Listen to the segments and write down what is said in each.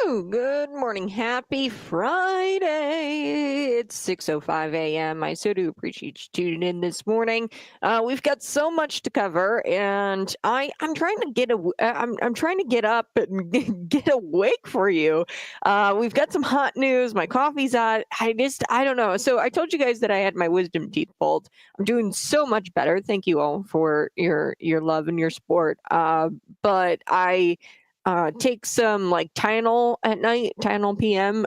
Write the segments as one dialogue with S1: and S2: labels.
S1: Good morning. Happy Friday. It's 6:05 a.m. I so do appreciate you tuning in this morning. We've got so much to cover, and I'm trying to I'm trying to get up and get awake for you. We've got some hot news. My coffee's hot. I don't know. So I told you guys that I had my wisdom teeth pulled. I'm doing so much better. Thank you all for your love and your support. But I take some like Tylenol at night. Tylenol PM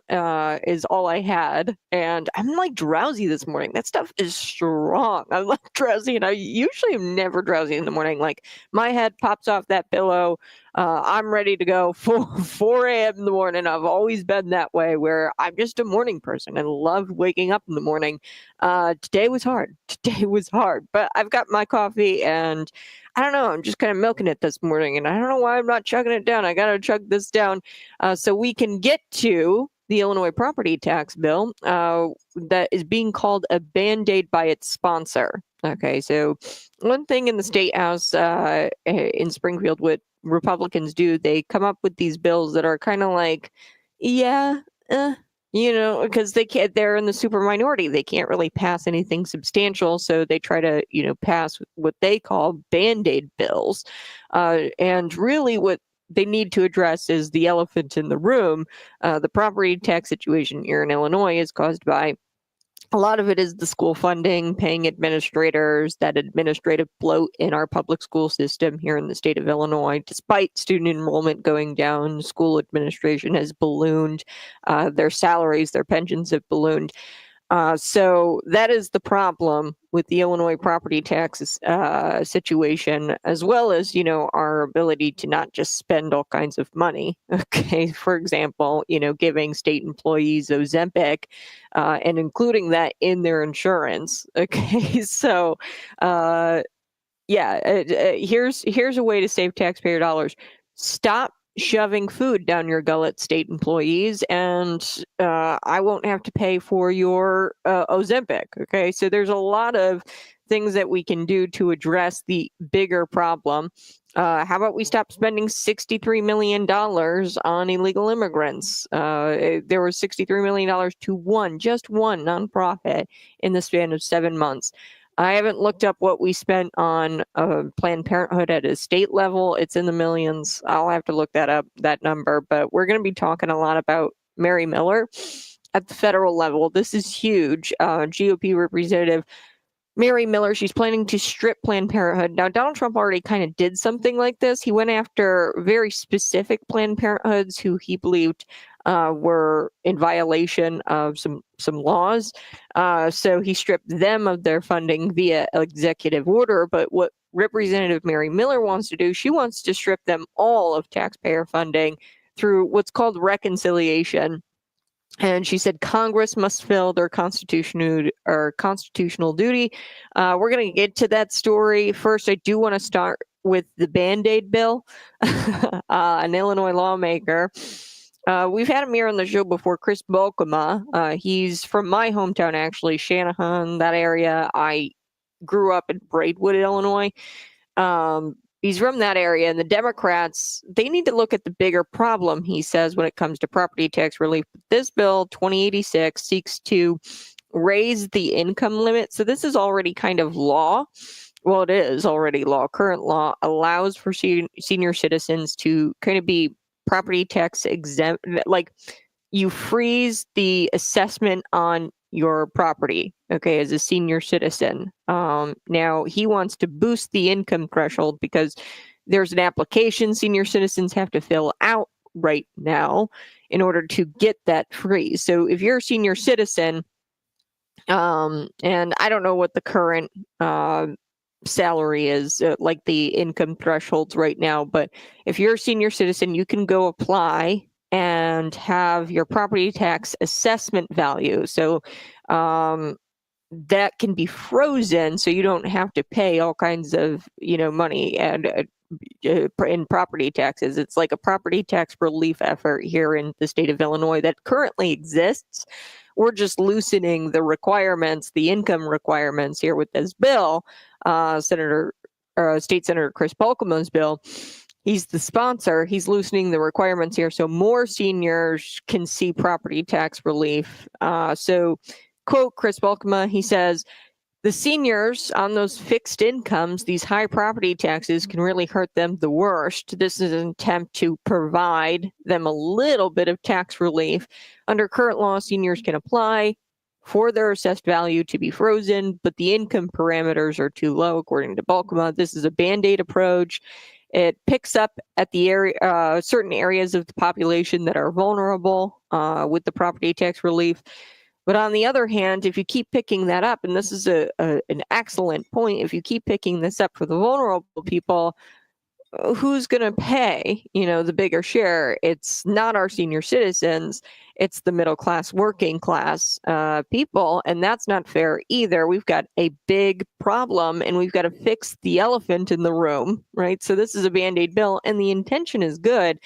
S1: is all I had, and I'm like drowsy this morning. That stuff is strong. I'm like drowsy, and I usually am never drowsy in the morning. Like my head pops off that pillow. I'm ready to go. 4 a.m. in the morning. I've always been that way, where I'm just a morning person and love waking up in the morning. Today was hard. Today was hard, but I've got my coffee and I don't know. I'm just kind of milking it this morning, and I don't know why I'm not chugging it down. I got to chug this down so we can get to the Illinois property tax bill that is being called a Band-Aid by its sponsor. Okay, so one thing in the State House in Springfield, what Republicans do, they come up with these bills that are kind of like, yeah, because they're in the super minority. They can't really pass anything substantial. So they try to, pass what they call Band-Aid bills. And really what they need to address is the elephant in the room. The property tax situation here in Illinois is caused by a lot of it is the school funding, paying administrators, that administrative bloat in our public school system here in the state of Illinois. Despite student enrollment going down, school administration has ballooned. Their salaries, their pensions have ballooned. So that is the problem with the Illinois property taxes situation, as well as, our ability to not just spend all kinds of money. Okay. For example, giving state employees Ozempic and including that in their insurance. Okay. So, here's a way to save taxpayer dollars. Stop shoving food down your gullet, state employees, and I won't have to pay for your Ozempic. Okay, so there's a lot of things that we can do to address the bigger problem. How about we stop spending $63 million on illegal immigrants? There was $63 million to just one nonprofit in the span of 7 months. I haven't looked up what we spent on Planned Parenthood at a state level. It's in the millions. I'll have to look that number. But we're going to be talking a lot about Mary Miller at the federal level. This is huge. GOP Representative Mary Miller, she's planning to strip Planned Parenthood. Now, Donald Trump already kind of did something like this. He went after very specific Planned Parenthoods who he believed were in violation of some laws. So he stripped them of their funding via executive order. But what Representative Mary Miller wants to do, she wants to strip them all of taxpayer funding through what's called reconciliation. And she said Congress must fill their constitutional duty. We're going to get to that story. First, I do want to start with the Band-Aid bill. An Illinois lawmaker. We've had him here on the show before, Chris Balkema. He's from my hometown, actually, Shanahan, that area. I grew up in Braidwood, Illinois. He's from that area, and the Democrats, they need to look at the bigger problem, he says, when it comes to property tax relief. This bill, 2086, seeks to raise the income limit. So this is already kind of law. Well, it is already law. Current law allows for senior citizens to kind of be property tax exempt. Like, you freeze the assessment on your property, okay, as a senior citizen. Now, he wants to boost the income threshold because there's an application senior citizens have to fill out right now in order to get that freeze. So if you're a senior citizen, and I don't know what the current salary is, like the income thresholds right now, but if you're a senior citizen, you can go apply and have your property tax assessment value. So that can be frozen, so you don't have to pay all kinds of money and in property taxes. It's like a property tax relief effort here in the state of Illinois that currently exists. We're just loosening the requirements, the income requirements here with this bill, State Senator Chris Balkema's bill. he's the sponsor. He's loosening the requirements here, so more seniors can see property tax relief. So, quote Chris Balkema, he says, the seniors on those fixed incomes, these high property taxes can really hurt them the worst. This is an attempt to provide them a little bit of tax relief. Under current law, seniors can apply for their assessed value to be frozen, but the income parameters are too low, according to Balkema. This is a Band-Aid approach. It picks up at the area, certain areas of the population that are vulnerable with the property tax relief. But on the other hand, if you keep picking that up, and this is an excellent point, if you keep picking this up for the vulnerable people, who's going to pay, the bigger share? It's not our senior citizens. It's the middle class, working class people. And that's not fair either. We've got a big problem and we've got to fix the elephant in the room, right? So this is a Band-Aid bill and the intention is good.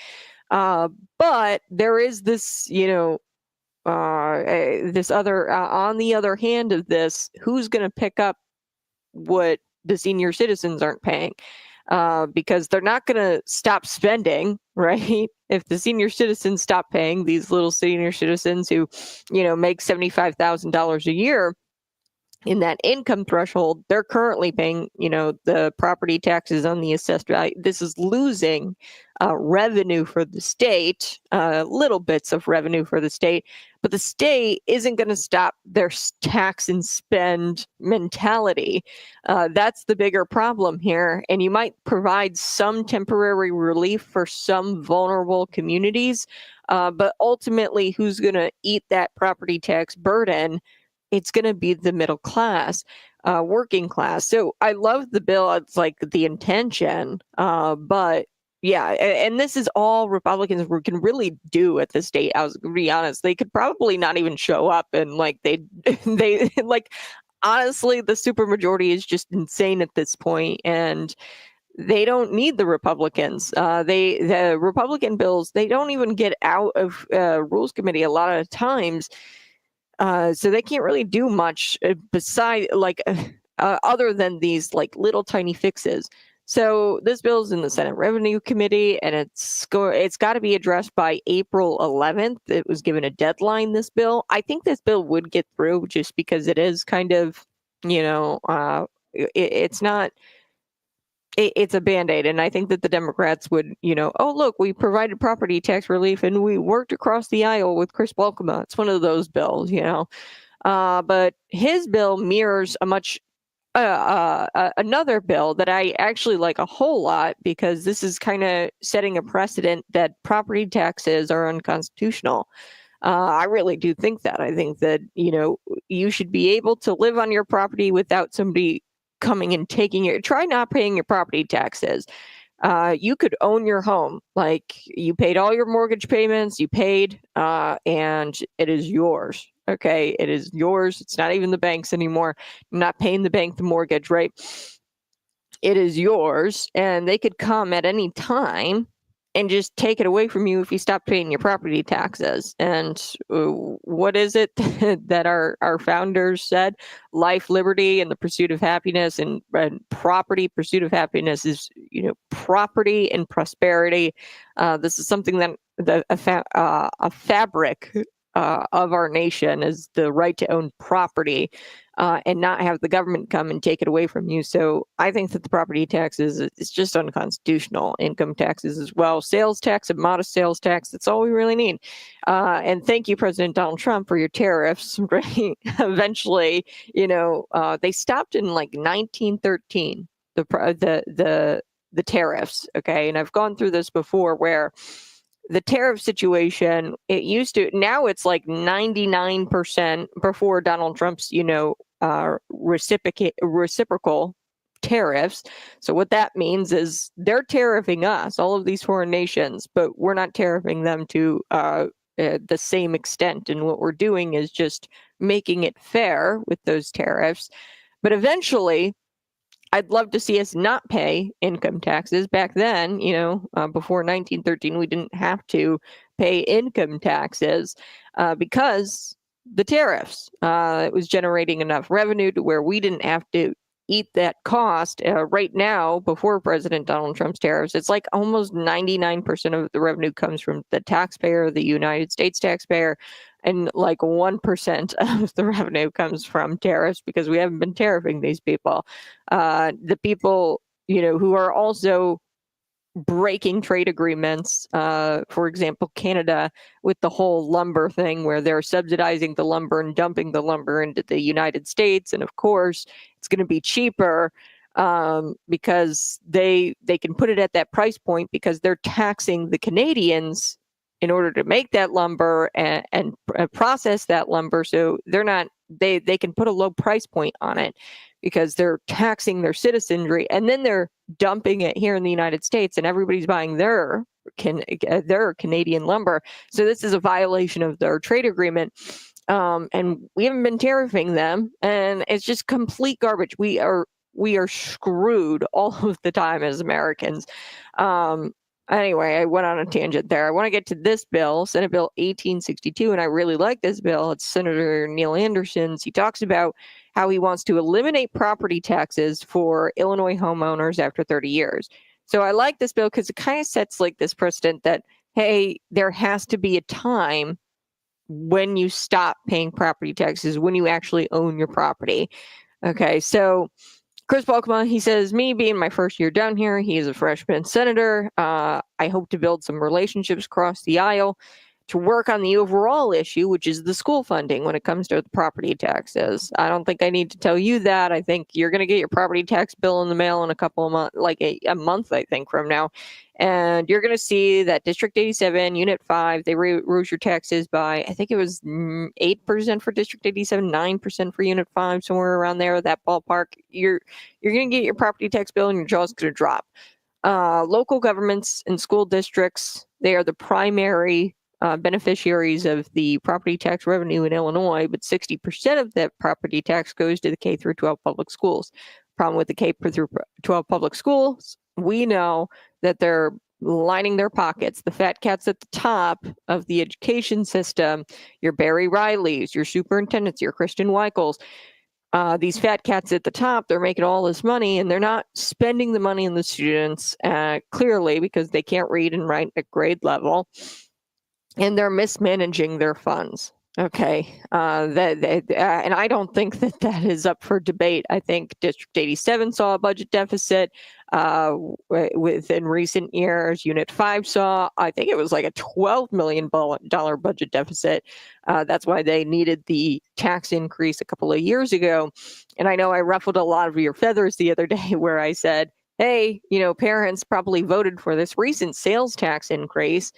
S1: But there is this, this other, on the other hand of this, who's going to pick up what the senior citizens aren't paying? Because they're not going to stop spending, right? If the senior citizens stop paying, these little senior citizens who, make $75,000 a year in that income threshold, they're currently paying, the property taxes on the assessed value. This is losing revenue for the state, little bits of revenue for the state, but the state isn't going to stop their tax and spend mentality. That's the bigger problem here. And you might provide some temporary relief for some vulnerable communities, but ultimately, who's going to eat that property tax burden? It's going to be the middle class, working class. So I love the bill. It's like the intention, but yeah, and this is all Republicans can really do at the state house. To be honest, they could probably not even show up, and they like honestly, the supermajority is just insane at this point, and they don't need the Republicans. The Republican bills, they don't even get out of Rules Committee a lot of times. So they can't really do much beside other than these like little tiny fixes. So this bill's in the Senate Revenue Committee, and it's got to be addressed by April 11th. It was given a deadline. This bill, I think, this bill would get through just because it is kind of, it's not. It's a Band-Aid, and I think that the Democrats would, oh, look, we provided property tax relief and we worked across the aisle with Chris Balkema. It's one of those bills, but his bill mirrors a much another bill that I actually like a whole lot, because this is kind of setting a precedent that property taxes are unconstitutional. I really do think that. I think that, you should be able to live on your property without somebody coming and taking try not paying your property taxes. You could own your home, like you paid all your mortgage payments, you paid, and it is yours. Okay, it is yours. It's not even the bank's anymore. You're not paying the bank the mortgage, right? It is yours, and they could come at any time and just take it away from you if you stop paying your property taxes. And what is it that our founders said? Life, liberty, and the pursuit of happiness, and property. Pursuit of happiness is, property and prosperity. This is something that a fabric of our nation is the right to own property. And not have the government come and take it away from you. So I think that the property taxes is just unconstitutional. Income taxes as well. Sales tax, a modest sales tax. That's all we really need. And thank you, President Donald Trump, for your tariffs. Right? Eventually, they stopped in like 1913. The tariffs. Okay, and I've gone through this before where the tariff situation, now it's like 99% before Donald Trump's, reciprocal tariffs. So what that means is they're tariffing us, all of these foreign nations, but we're not tariffing them to the same extent. And what we're doing is just making it fair with those tariffs. But eventually, I'd love to see us not pay income taxes. Back then, before 1913, we didn't have to pay income taxes because the tariffs. It was generating enough revenue to where we didn't have to eat that cost. Right now, before President Donald Trump's tariffs, it's like almost 99% of the revenue comes from the taxpayer, the United States taxpayer, and like 1% of the revenue comes from tariffs because we haven't been tariffing these people. The people, who are also breaking trade agreements. For example, Canada with the whole lumber thing where they're subsidizing the lumber and dumping the lumber into the United States. And of course, it's going to be cheaper because they can put it at that price point because they're taxing the Canadians in order to make that lumber and process that lumber. So they can put a low price point on it because they're taxing their citizenry, and then they're dumping it here in the United States, and everybody's buying their Canadian lumber. So this is a violation of their trade agreement, and we haven't been tariffing them, and it's just complete garbage. We are screwed all of the time as Americans. Anyway, I went on a tangent there. I want to get to this bill, Senate Bill 1862, and I really like this bill. It's Senator Neil Anderson's. He talks about how he wants to eliminate property taxes for Illinois homeowners after 30 years. So I like this bill because it kind of sets like this precedent that, hey, there has to be a time when you stop paying property taxes, when you actually own your property. Okay, so Chris Balkema, he says, me being my first year down here, he is a freshman senator. I hope to build some relationships across the aisle to work on the overall issue, which is the school funding when it comes to the property taxes. I don't think I need to tell you that. I think you're going to get your property tax bill in the mail in a couple of months, like a month, I think, from now. And you're going to see that District 87, Unit 5, they rose your taxes by, I think it was 8% for District 87, 9% for Unit 5, somewhere around there, that ballpark. You're going to get your property tax bill and your jaw's going to drop. Local governments and school districts, they are the primary beneficiaries of the property tax revenue in Illinois, but 60% of that property tax goes to the K through 12 public schools. Problem with the K through 12 public schools, we know that they're lining their pockets. The fat cats at the top of the education system, your Barry Rileys, your superintendents, your Christian Weichels, these fat cats at the top, they're making all this money and they're not spending the money on the students clearly because they can't read and write at grade level. And they're mismanaging their funds. Okay, and I don't think that is up for debate. I think District 87 saw a budget deficit within recent years. Unit 5 saw, I think it was like a $12 million budget deficit. That's why they needed the tax increase a couple of years ago. And I know I ruffled a lot of your feathers the other day where I said, hey, parents probably voted for this recent sales tax increase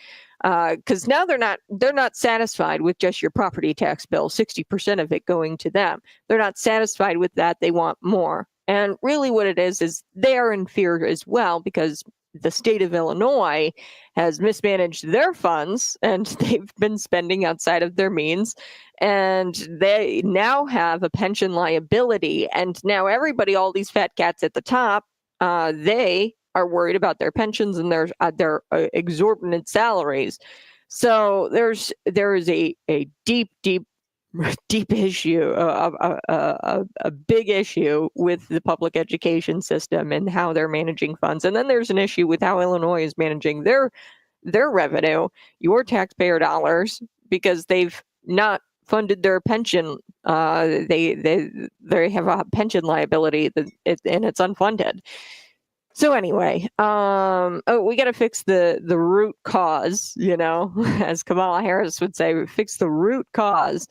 S1: because now they're not satisfied with just your property tax bill, 60% of it going to them. They're not satisfied with that. They want more. And really what it is they are in fear as well because the state of Illinois has mismanaged their funds and they've been spending outside of their means. And they now have a pension liability. And now everybody, all these fat cats at the top, they are worried about their pensions and their exorbitant salaries. So there is a deep issue, a big issue with the public education system and how they're managing funds. And then there's an issue with how Illinois is managing their revenue, your taxpayer dollars, because they've not funded their pension. They have a pension liability and it's unfunded. So anyway, we got to fix the root cause, as Kamala Harris would say, fix the root cause.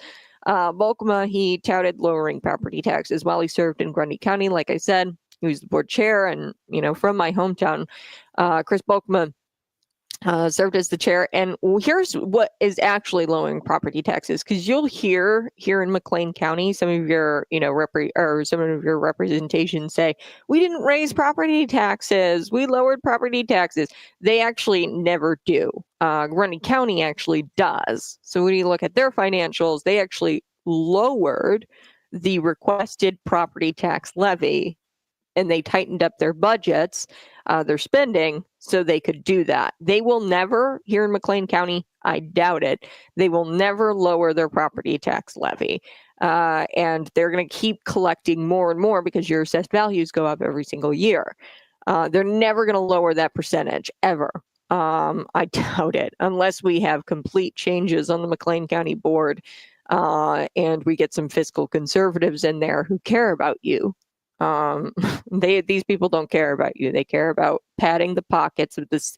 S1: Balkema, he touted lowering property taxes while he served in Grundy County. Like I said, he was the board chair, and from my hometown, Chris Balkema served as the chair. And here's what is actually lowering property taxes, because you'll hear here in McLean County some of your some of your representation say, we didn't raise property taxes, we lowered property taxes. They actually never do. Grundy County actually does. So when you look at their financials, they actually lowered the requested property tax levy and they tightened up their budgets, their spending, so they could do that. They will never, here in McLean County, I doubt it, they will never lower their property tax levy. and they're going to keep collecting more and more because your assessed values go up every single year. They're never going to lower that percentage ever. I doubt it unless we have complete changes on the McLean County Board, and we get some fiscal conservatives in there who care about you. These people don't care about you. They care about padding the pockets of this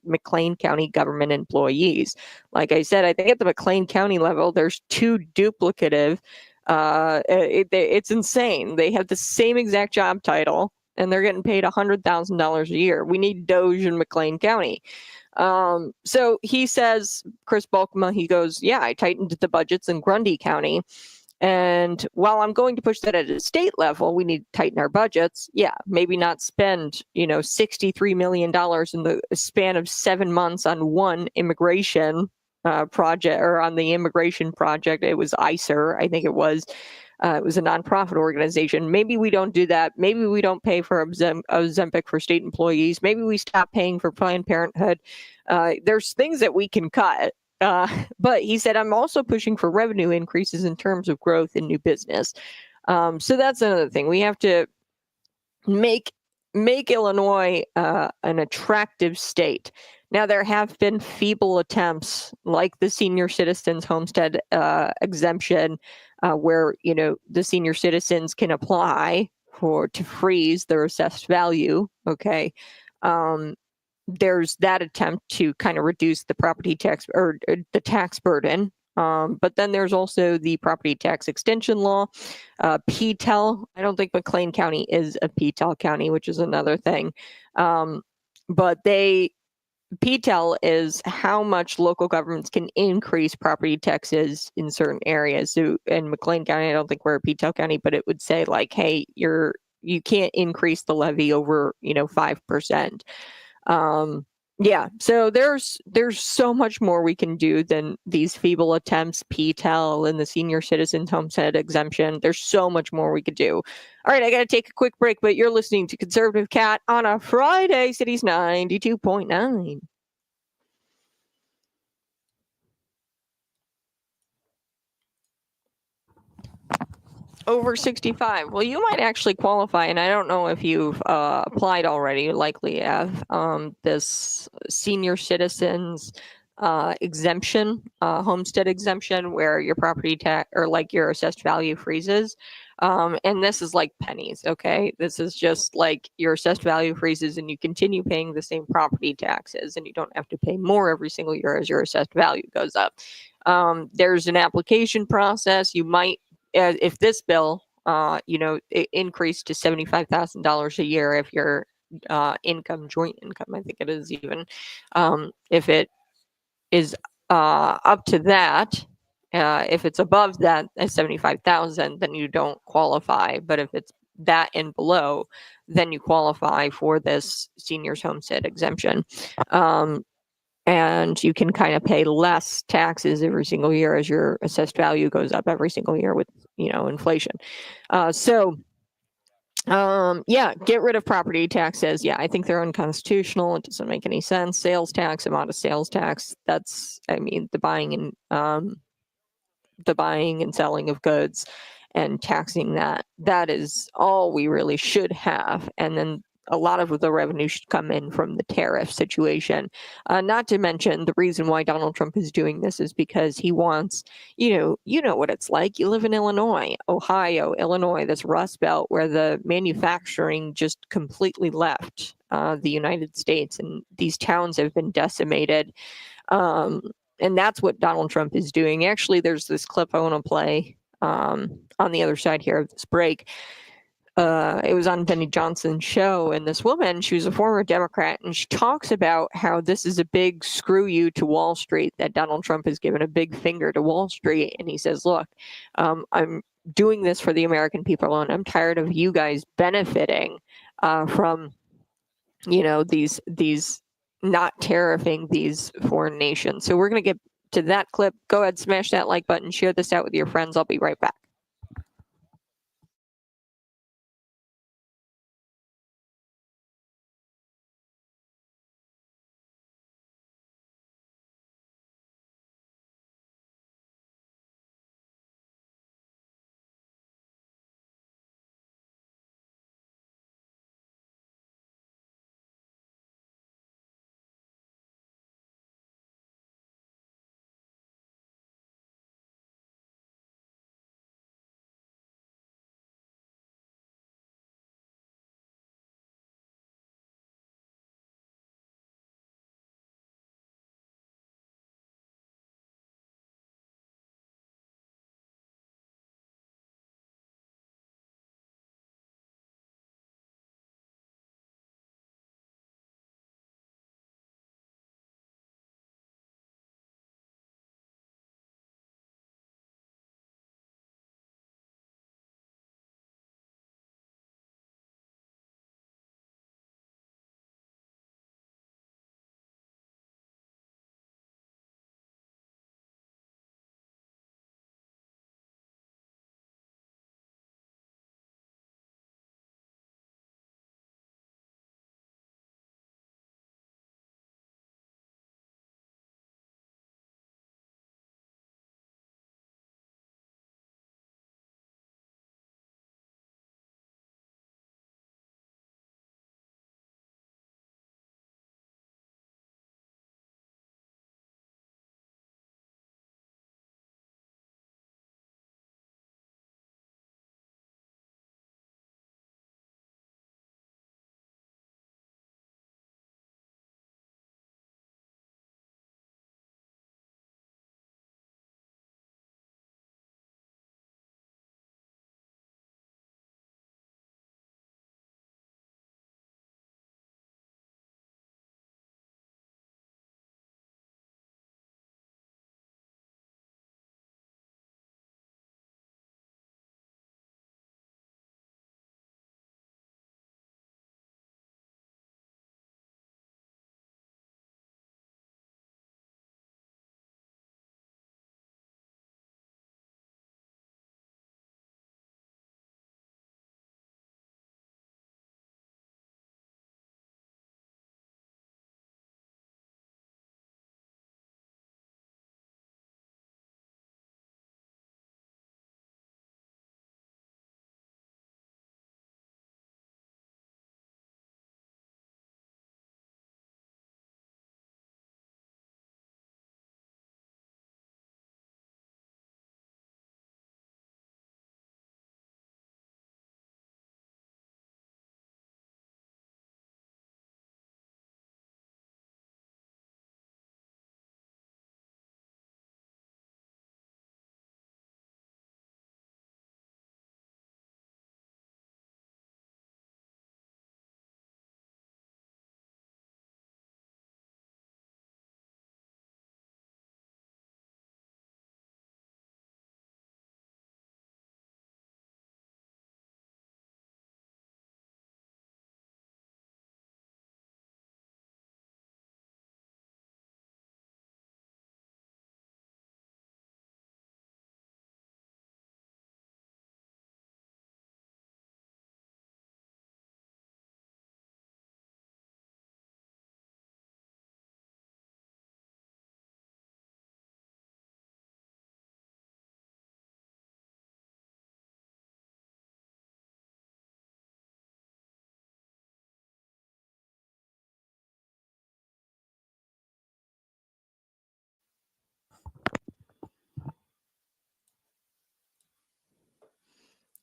S1: McLean County government employees. Like I said, I think at the McLean County level, there's two duplicative. It's insane. They have the same exact job title, and they're getting paid $100,000 a year. We need Doge in McLean County. So he says, Chris Bulkma, he goes, yeah, I tightened the budgets in Grundy County. And while I'm going to push that at a state level, we need to tighten our budgets. Yeah, maybe not spend, $63 million in the span of 7 months on one immigration project, or on the immigration project. It was ICER, I think it was. It was a nonprofit organization. Maybe we don't do that. Maybe we don't pay for Ozempic for state employees. Maybe we stop paying for Planned Parenthood. There's things that we can cut. But he said, I'm also pushing for revenue increases in terms of growth in new business. So that's another thing. We have to make Illinois an attractive state. Now, there have been feeble attempts like the senior citizens homestead exemption, where, the senior citizens can apply to freeze their assessed value. Okay. There's that attempt to kind of reduce the property tax or the tax burden. But then there's also the property tax extension law, PTEL. I don't think McLean County is a PTEL county, which is another thing. But PTEL is how much local governments can increase property taxes in certain areas. So in McLean County, I don't think we're a PTEL county, but it would say like, hey, you can't increase the levy over 5%. Yeah, so there's so much more we can do than these feeble attempts, PTEL and the senior citizens homestead exemption. There's so much more we could do. All right, I got to take a quick break, but you're listening to Conservative Cat on a Friday, Cities 92.9. Over 65. Well, you might actually qualify, and I don't know if you've applied already. You likely have this senior citizens exemption, homestead exemption, where your property tax or like your assessed value freezes. And this is like pennies. Okay, this is just like your assessed value freezes, and you continue paying the same property taxes, and you don't have to pay more every single year as your assessed value goes up. There's an application process. You might, if this bill, it increased to $75,000 a year if your income, joint income, I think it is even, if it is up to that, if it's above that at 75,000, then you don't qualify. But if it's that and below, then you qualify for this seniors homestead exemption. And you can kind of pay less taxes every single year as your assessed value goes up every single year with, inflation. Yeah, get rid of property taxes. Yeah, I think they're unconstitutional. It doesn't make any sense. Sales tax, amount of sales tax. That's, the buying and selling of goods and taxing that. That is all we really should have. And then a lot of the revenue should come in from the tariff situation. Not to mention the reason why Donald Trump is doing this is because he wants, you know what it's like. You live in Illinois, Ohio, Illinois, this Rust Belt where the manufacturing just completely left the United States, and these towns have been decimated. And that's what Donald Trump is doing. Actually, there's this clip I want to play on the other side here of this break. It was on Benny Johnson's show, and this woman, she was a former Democrat, and she talks about how this is a big screw you to Wall Street, that Donald Trump has given a big finger to Wall Street. And he says, look, I'm doing this for the American people, and I'm tired of you guys benefiting from, these not tariffing these foreign nations. So we're going to get to that clip. Go ahead, smash that like button, share this out with your friends. I'll be right back.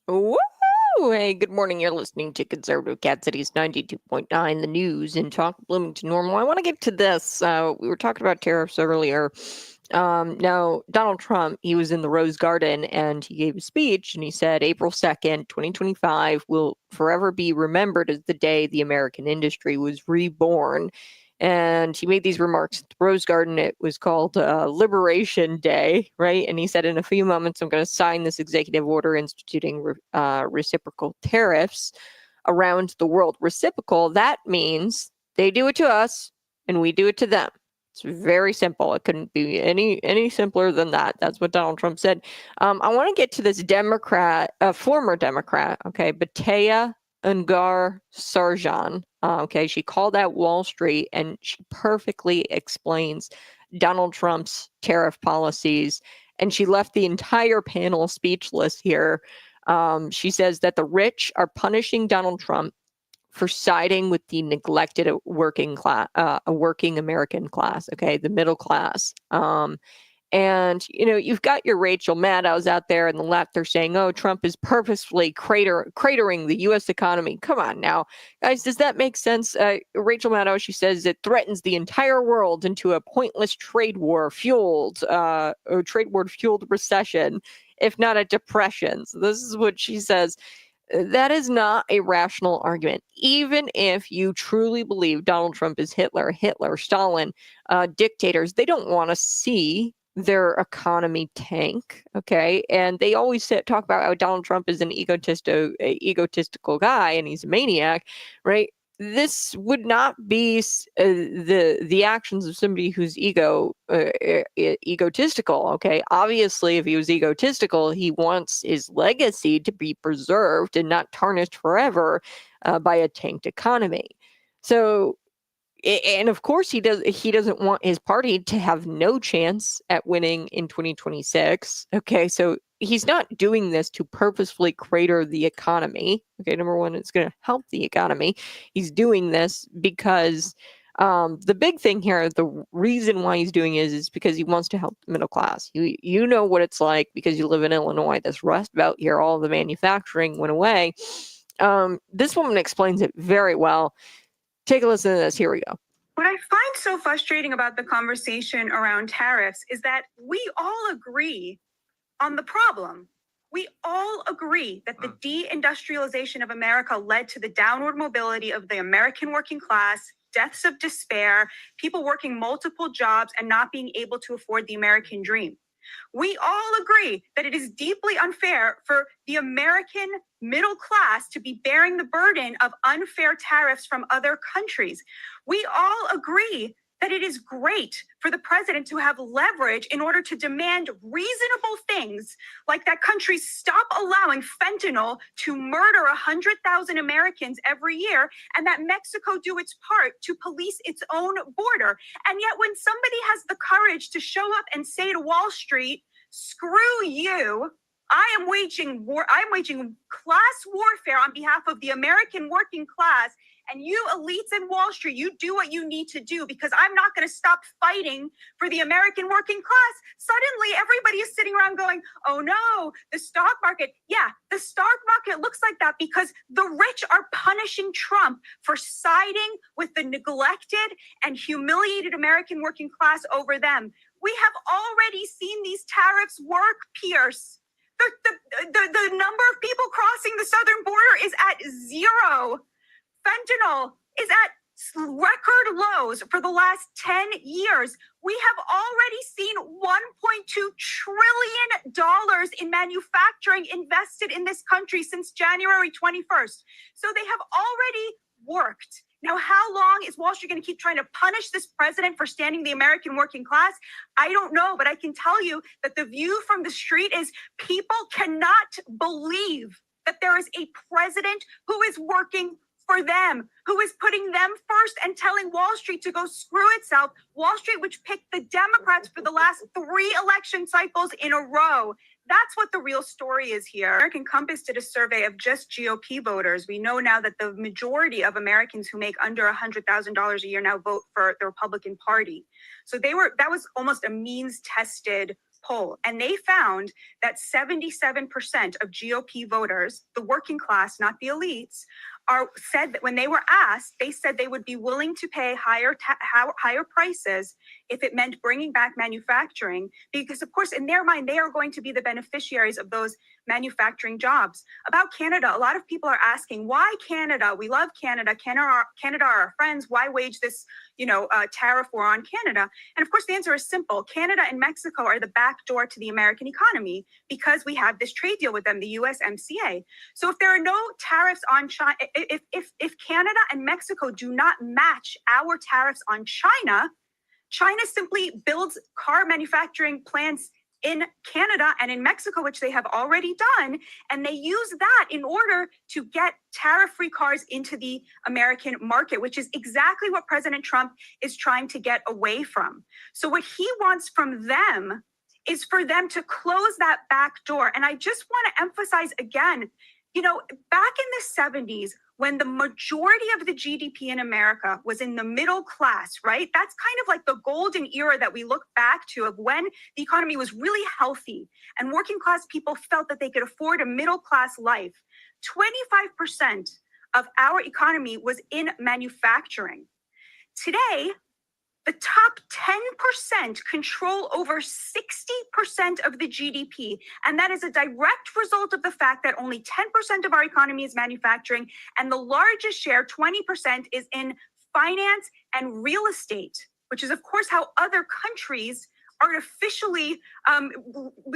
S1: Woo! Hey, good morning. You're listening to Conservative Cat City's 92.9, the news in Talk Bloomington Normal. I want to get to this. We were talking about tariffs earlier. Now, Donald Trump, he was in the Rose Garden and he gave a speech and he said April 2nd, 2025 will forever be remembered as the day the American industry was reborn. And he made these remarks at the Rose Garden. It was called Liberation Day, right? And he said, in a few moments, I'm going to sign this executive order instituting reciprocal tariffs around the world. Reciprocal, that means they do it to us and we do it to them. It's very simple. It couldn't be any simpler than that. That's what Donald Trump said. I want to get to this Democrat, former Democrat, okay, Batea Ungar Sarjan. Okay, she called out Wall Street and she perfectly explains Donald Trump's tariff policies. And she left the entire panel speechless here. She says that the rich are punishing Donald Trump for siding with the neglected working class, a working American class, okay, the middle class. And, you've got your Rachel Maddows out there in the left. They're saying, oh, Trump is purposefully cratering the U.S. economy. Come on now. Guys, does that make sense? Rachel Maddow, she says it threatens the entire world into a pointless trade war fueled recession, if not a depression. So this is what she says. That is not a rational argument. Even if you truly believe Donald Trump is Hitler, Stalin, dictators, they don't want to see their economy tank, okay? And they always talk about how Donald Trump is an egotistical guy and he's a maniac, right? This would not be the actions of somebody who's egotistical, okay? Obviously, if he was egotistical, he wants his legacy to be preserved and not tarnished forever by a tanked economy. So, and of course he doesn't want his party to have no chance at winning in 2026. Okay, so he's not doing this to purposefully crater the economy. Okay, number one, it's going to help the economy. He's doing this because the big thing here, the reason why he's doing it is because he wants to help the middle class. You know what it's like because you live in Illinois. This Rust Belt here, all the manufacturing went away. This woman explains it very well. Take a listen to this. Here we go.
S2: What I find so frustrating about the conversation around tariffs is that we all agree on the problem. We all agree that the deindustrialization of America led to the downward mobility of the American working class, deaths of despair, people working multiple jobs and not being able to afford the American dream. We all agree that it is deeply unfair for the American middle class to be bearing the burden of unfair tariffs from other countries. We all agree that it is great for the president to have leverage in order to demand reasonable things, like that countries stop allowing fentanyl to murder 100,000 Americans every year, and that Mexico do its part to police its own border. And yet when somebody has the courage to show up and say to Wall Street, screw you, I am waging class warfare on behalf of the American working class, and you elites in Wall Street, you do what you need to do because I'm not going to stop fighting for the American working class. Suddenly, everybody is sitting around going, oh no, the stock market. Yeah, the stock market looks like that because the rich are punishing Trump for siding with the neglected and humiliated American working class over them. We have already seen these tariffs work, Pierce. The number of people crossing the southern border is at zero. Fentanyl is at record lows for the last 10 years. We have already seen $1.2 trillion in manufacturing invested in this country since January 21st. So they have already worked. Now, how long is Wall Street going to keep trying to punish this president for standing the American working class? I don't know, but I can tell you that the view from the street is people cannot believe that there is a president who is working for them, who is putting them first and telling Wall Street to go screw itself. Wall Street, which picked the Democrats for the last 3 election cycles in a row. That's what the real story is here. American Compass did a survey of just GOP voters. We know now that the majority of Americans who make under $100,000 a year now vote for the Republican Party. So that was almost a means-tested poll, and they found that 77% of GOP voters, the working class, not the elites, said that when they were asked, they said they would be willing to pay higher prices if it meant bringing back manufacturing, because of course in their mind they are going to be the beneficiaries of those manufacturing jobs. About Canada, a lot of people are asking, why Canada? We love Canada. Canada are our friends. Why wage this tariff war on Canada? And of course the answer is simple. Canada and Mexico are the back door to the American economy because we have this trade deal with them, the USMCA. So if there are no tariffs on China, if Canada and Mexico do not match our tariffs on China, China simply builds car manufacturing plants in Canada and in Mexico, which they have already done, and they use that in order to get tariff-free cars into the American market, which is exactly what President Trump is trying to get away from. So what he wants from them is for them to close that back door. And I just want to emphasize again, back in the 70s, when the majority of the GDP in America was in the middle class, right? That's kind of like the golden era that we look back to of when the economy was really healthy and working class people felt that they could afford a middle class life. 25% of our economy was in manufacturing. Today, the top 10% control over 60% of the GDP. And that is a direct result of the fact that only 10% of our economy is manufacturing. And the largest share, 20%, is in finance and real estate, which is, of course, how other countries we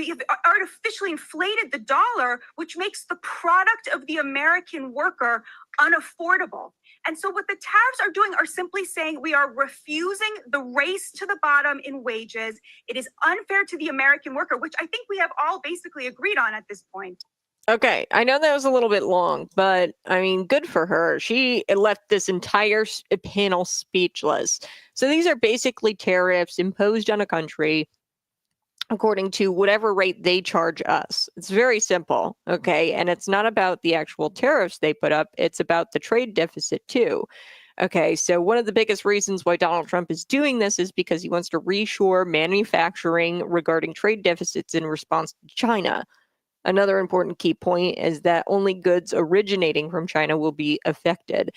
S2: have artificially inflated the dollar, which makes the product of the American worker unaffordable. And so what the tariffs are doing are simply saying we are refusing the race to the bottom in wages. It is unfair to the American worker, which I think we have all basically agreed on at this point.
S1: Okay, I know that was a little bit long, but I mean, good for her. She left this entire panel speechless. So these are basically tariffs imposed on a country according to whatever rate they charge us. It's very simple, okay? And it's not about the actual tariffs they put up, it's about the trade deficit too. Okay, so one of the biggest reasons why Donald Trump is doing this is because he wants to reshore manufacturing regarding trade deficits in response to China. Another important key point is that only goods originating from China will be affected.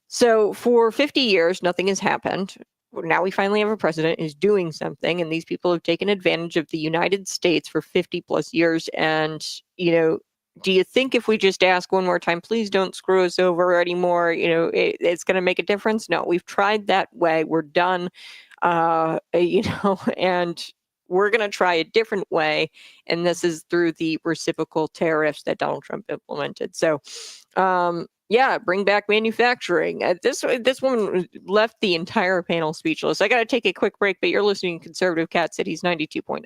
S1: So for 50 years, nothing has happened. Now we finally have a president who's doing something, and these people have taken advantage of the United States for 50 plus years. And, do you think if we just ask one more time, please don't screw us over anymore, it's going to make a difference? No, we've tried that way. We're done, and we're going to try a different way. And this is through the reciprocal tariffs that Donald Trump implemented. So, bring back manufacturing. This woman left the entire panel speechless. I got to take a quick break, but you're listening to Conservative Cat Cities 92.9.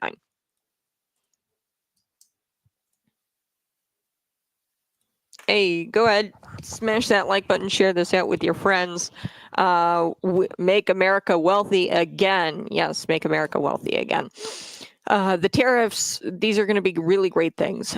S1: Hey, go ahead, smash that like button, share this out with your friends. Make America wealthy again. Yes, make America wealthy again. The tariffs, these are going to be really great things.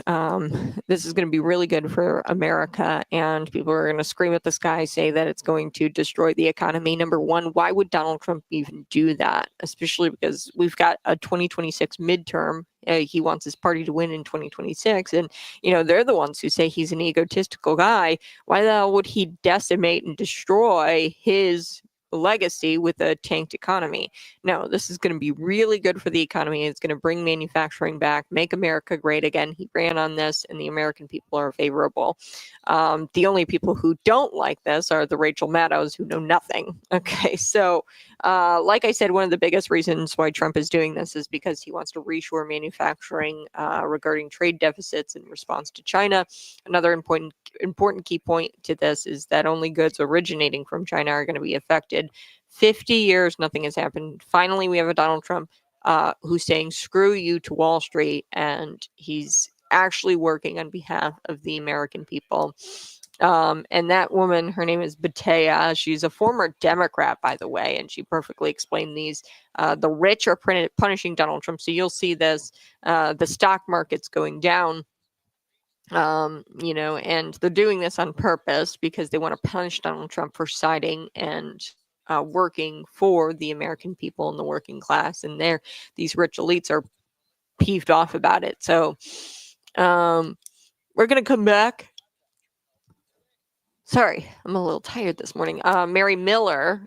S1: This is going to be really good for America, and people are going to scream at the sky, say that it's going to destroy the economy. Number one, why would Donald Trump even do that? Especially because we've got a 2026 midterm. He wants his party to win in 2026, and they're the ones who say he's an egotistical guy. Why the hell would he decimate and destroy his legacy with a tanked economy? No, this is going to be really good for the economy. It's going to bring manufacturing back, make America great again. He ran on this, and the American people are favorable. The only people who don't like this are the Rachel Maddows, who know nothing. Okay, so like I said, one of the biggest reasons why Trump is doing this is because he wants to reshore manufacturing regarding trade deficits in response to China. Another important key point to this is that only goods originating from China are going to be affected. 50 years, nothing has happened. Finally, we have a Donald Trump who's saying screw you to Wall Street, and he's actually working on behalf of the American people. And that woman, her name is Batea. She's a former Democrat, by the way, and she perfectly explained these. The rich are punishing Donald Trump. So you'll see this, the stock market's going down. And they're doing this on purpose because they want to punish Donald Trump for siding and working for the American people and the working class. And these rich elites are peeved off about it. So we're going to come back. Sorry, I'm a little tired this morning. Mary Miller,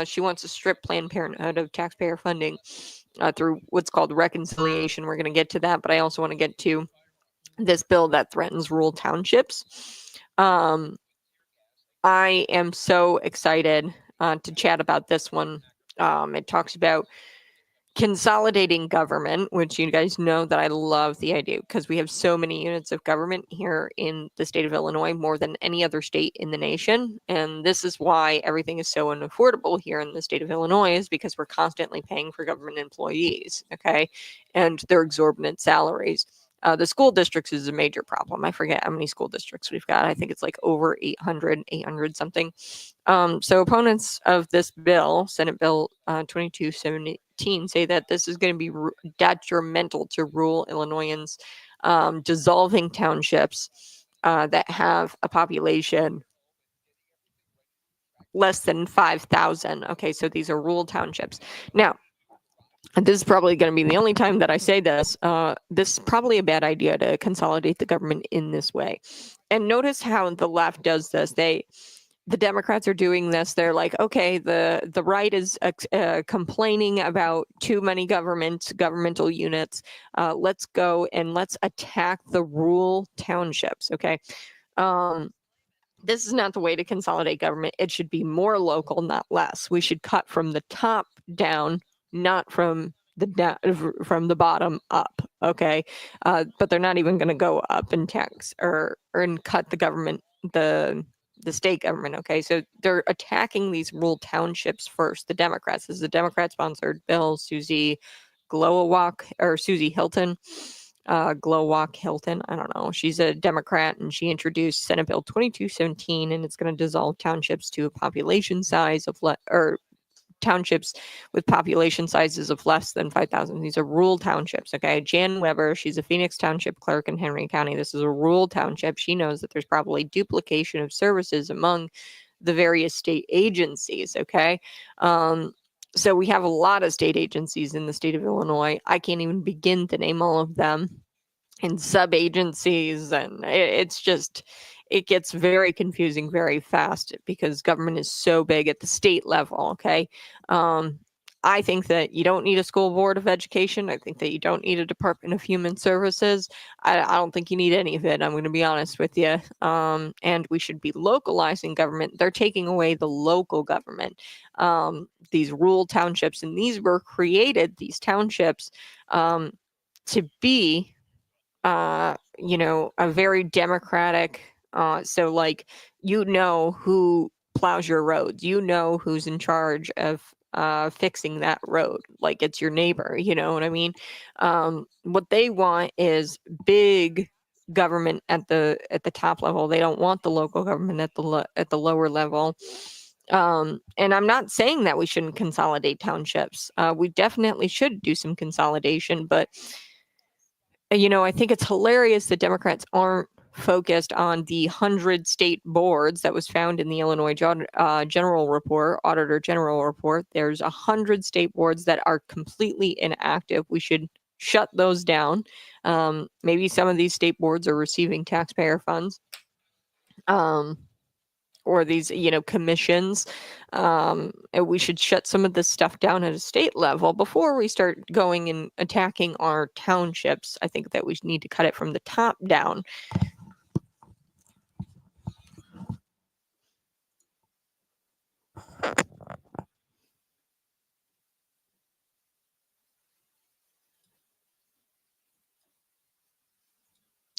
S1: she wants to strip Planned Parenthood of taxpayer funding through what's called reconciliation. We're going to get to that, but I also want to get to this bill that threatens rural townships. I am so excited to chat about this one. It talks about consolidating government, which you guys know that I love the idea because we have so many units of government here in the state of Illinois, more than any other state in the nation. And this is why everything is so unaffordable here in the state of Illinois, is because we're constantly paying for government employees, okay, and their exorbitant salaries. The school districts is a major problem. I forget how many school districts we've got. I think it's like over 800 something. So opponents of this bill, Senate Bill 2217, say that this is going to be detrimental to rural Illinoisans, dissolving townships that have a population less than 5,000. Okay, so these are rural townships. Now, this is probably going to be the only time that I say this. This is probably a bad idea to consolidate the government in this way. And notice how the left does this. The Democrats are doing this. They're like, okay, the right is complaining about too many governmental units. Let's go and let's attack the rural townships. Okay. This is not the way to consolidate government. It should be more local, not less. We should cut from the top down, not from the bottom up. Okay, but they're not even going to go up and tax or cut the government, the state government. Okay, so they're attacking these rural townships first. The Democrats. This is a Democrat-sponsored bill. Susie Hilton. Glowalk Hilton. I don't know. She's a Democrat, and she introduced Senate Bill 2217, and it's going to dissolve townships to a population size of townships with population sizes of less than 5,000. These are rural townships. Okay, Jan Weber, she's a Phoenix Township clerk in Henry County. This is a rural township. She knows that there's probably duplication of services among the various state agencies. Okay. So we have a lot of state agencies in the state of Illinois. I can't even begin to name all of them, and sub-agencies, and it gets very confusing very fast because government is so big at the state level. Okay. I think that you don't need a school board of education. I think that you don't need a Department of Human Services. I don't think you need any of it. I'm going to be honest with you. And we should be localizing government. They're taking away the local government. These rural townships, and these were created, these townships, to be, a very democratic. So like, who plows your roads, who's in charge of fixing that road, like it's your neighbor, you know what I mean? What they want is big government at the top level. They don't want the local government at the lower level. And I'm not saying that we shouldn't consolidate townships. We definitely should do some consolidation, but I think it's hilarious that Democrats aren't focused on the 100 state boards that was found in the Illinois General Report, Auditor General Report. There's 100 state boards that are completely inactive. We should shut those down. Maybe some of these state boards are receiving taxpayer funds. Or these, commissions. And we should shut some of this stuff down at a state level before we start going and attacking our townships. I think that we need to cut it from the top down.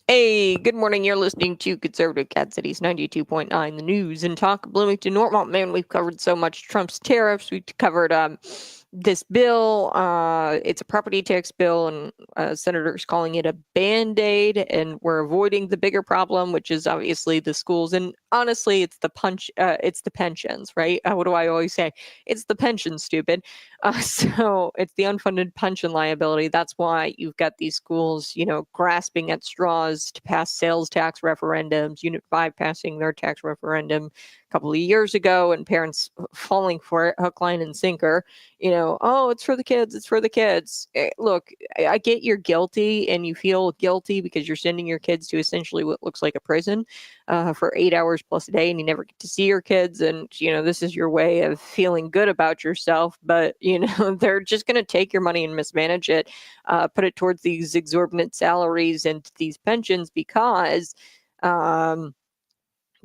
S1: Hey, good morning. You're listening to Conservative Cat Cities 92.9, the news and talk. Bloomington Normal. Man, we've covered so much. Trump's tariffs. We've covered this bill. It's a property tax bill, and senators calling it a Band-Aid, and we're avoiding the bigger problem, which is obviously the schools. And honestly, it's the pensions, right? What do I always say? It's the pensions, stupid. So it's the unfunded pension liability. That's why you've got these schools, grasping at straws to pass sales tax referendums, Unit 5 passing their tax referendum, couple of years ago, and parents falling for it, hook, line, and sinker. Oh, it's for the kids. It's for the kids. Look, I get you're guilty and you feel guilty because you're sending your kids to essentially what looks like a prison for 8 hours plus a day, and you never get to see your kids. And, this is your way of feeling good about yourself. But, they're just going to take your money and mismanage it, put it towards these exorbitant salaries and these pensions because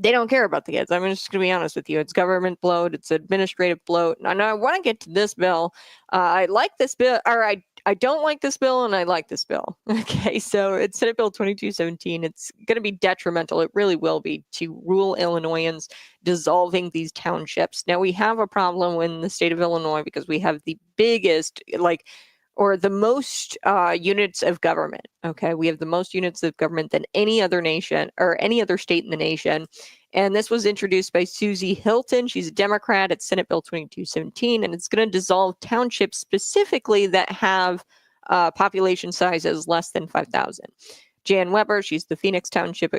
S1: they don't care about the kids. I'm just going to be honest with you. It's government bloat. It's administrative bloat. And I want to get to this bill. I like this bill, or I don't like this bill, and I like this bill. Okay, so it's Senate Bill 2217. It's going to be detrimental. It really will be to rural Illinoisans dissolving these townships. Now, we have a problem in the state of Illinois because we have the biggest, or the most units of government. Okay, we have the most units of government than any other nation or any other state in the nation. And this was introduced by Susie Hilton. She's a Democrat. It's Senate Bill 2217, and it's going to dissolve townships specifically that have population sizes less than 5,000. Jan Weber, she's the Phoenix Township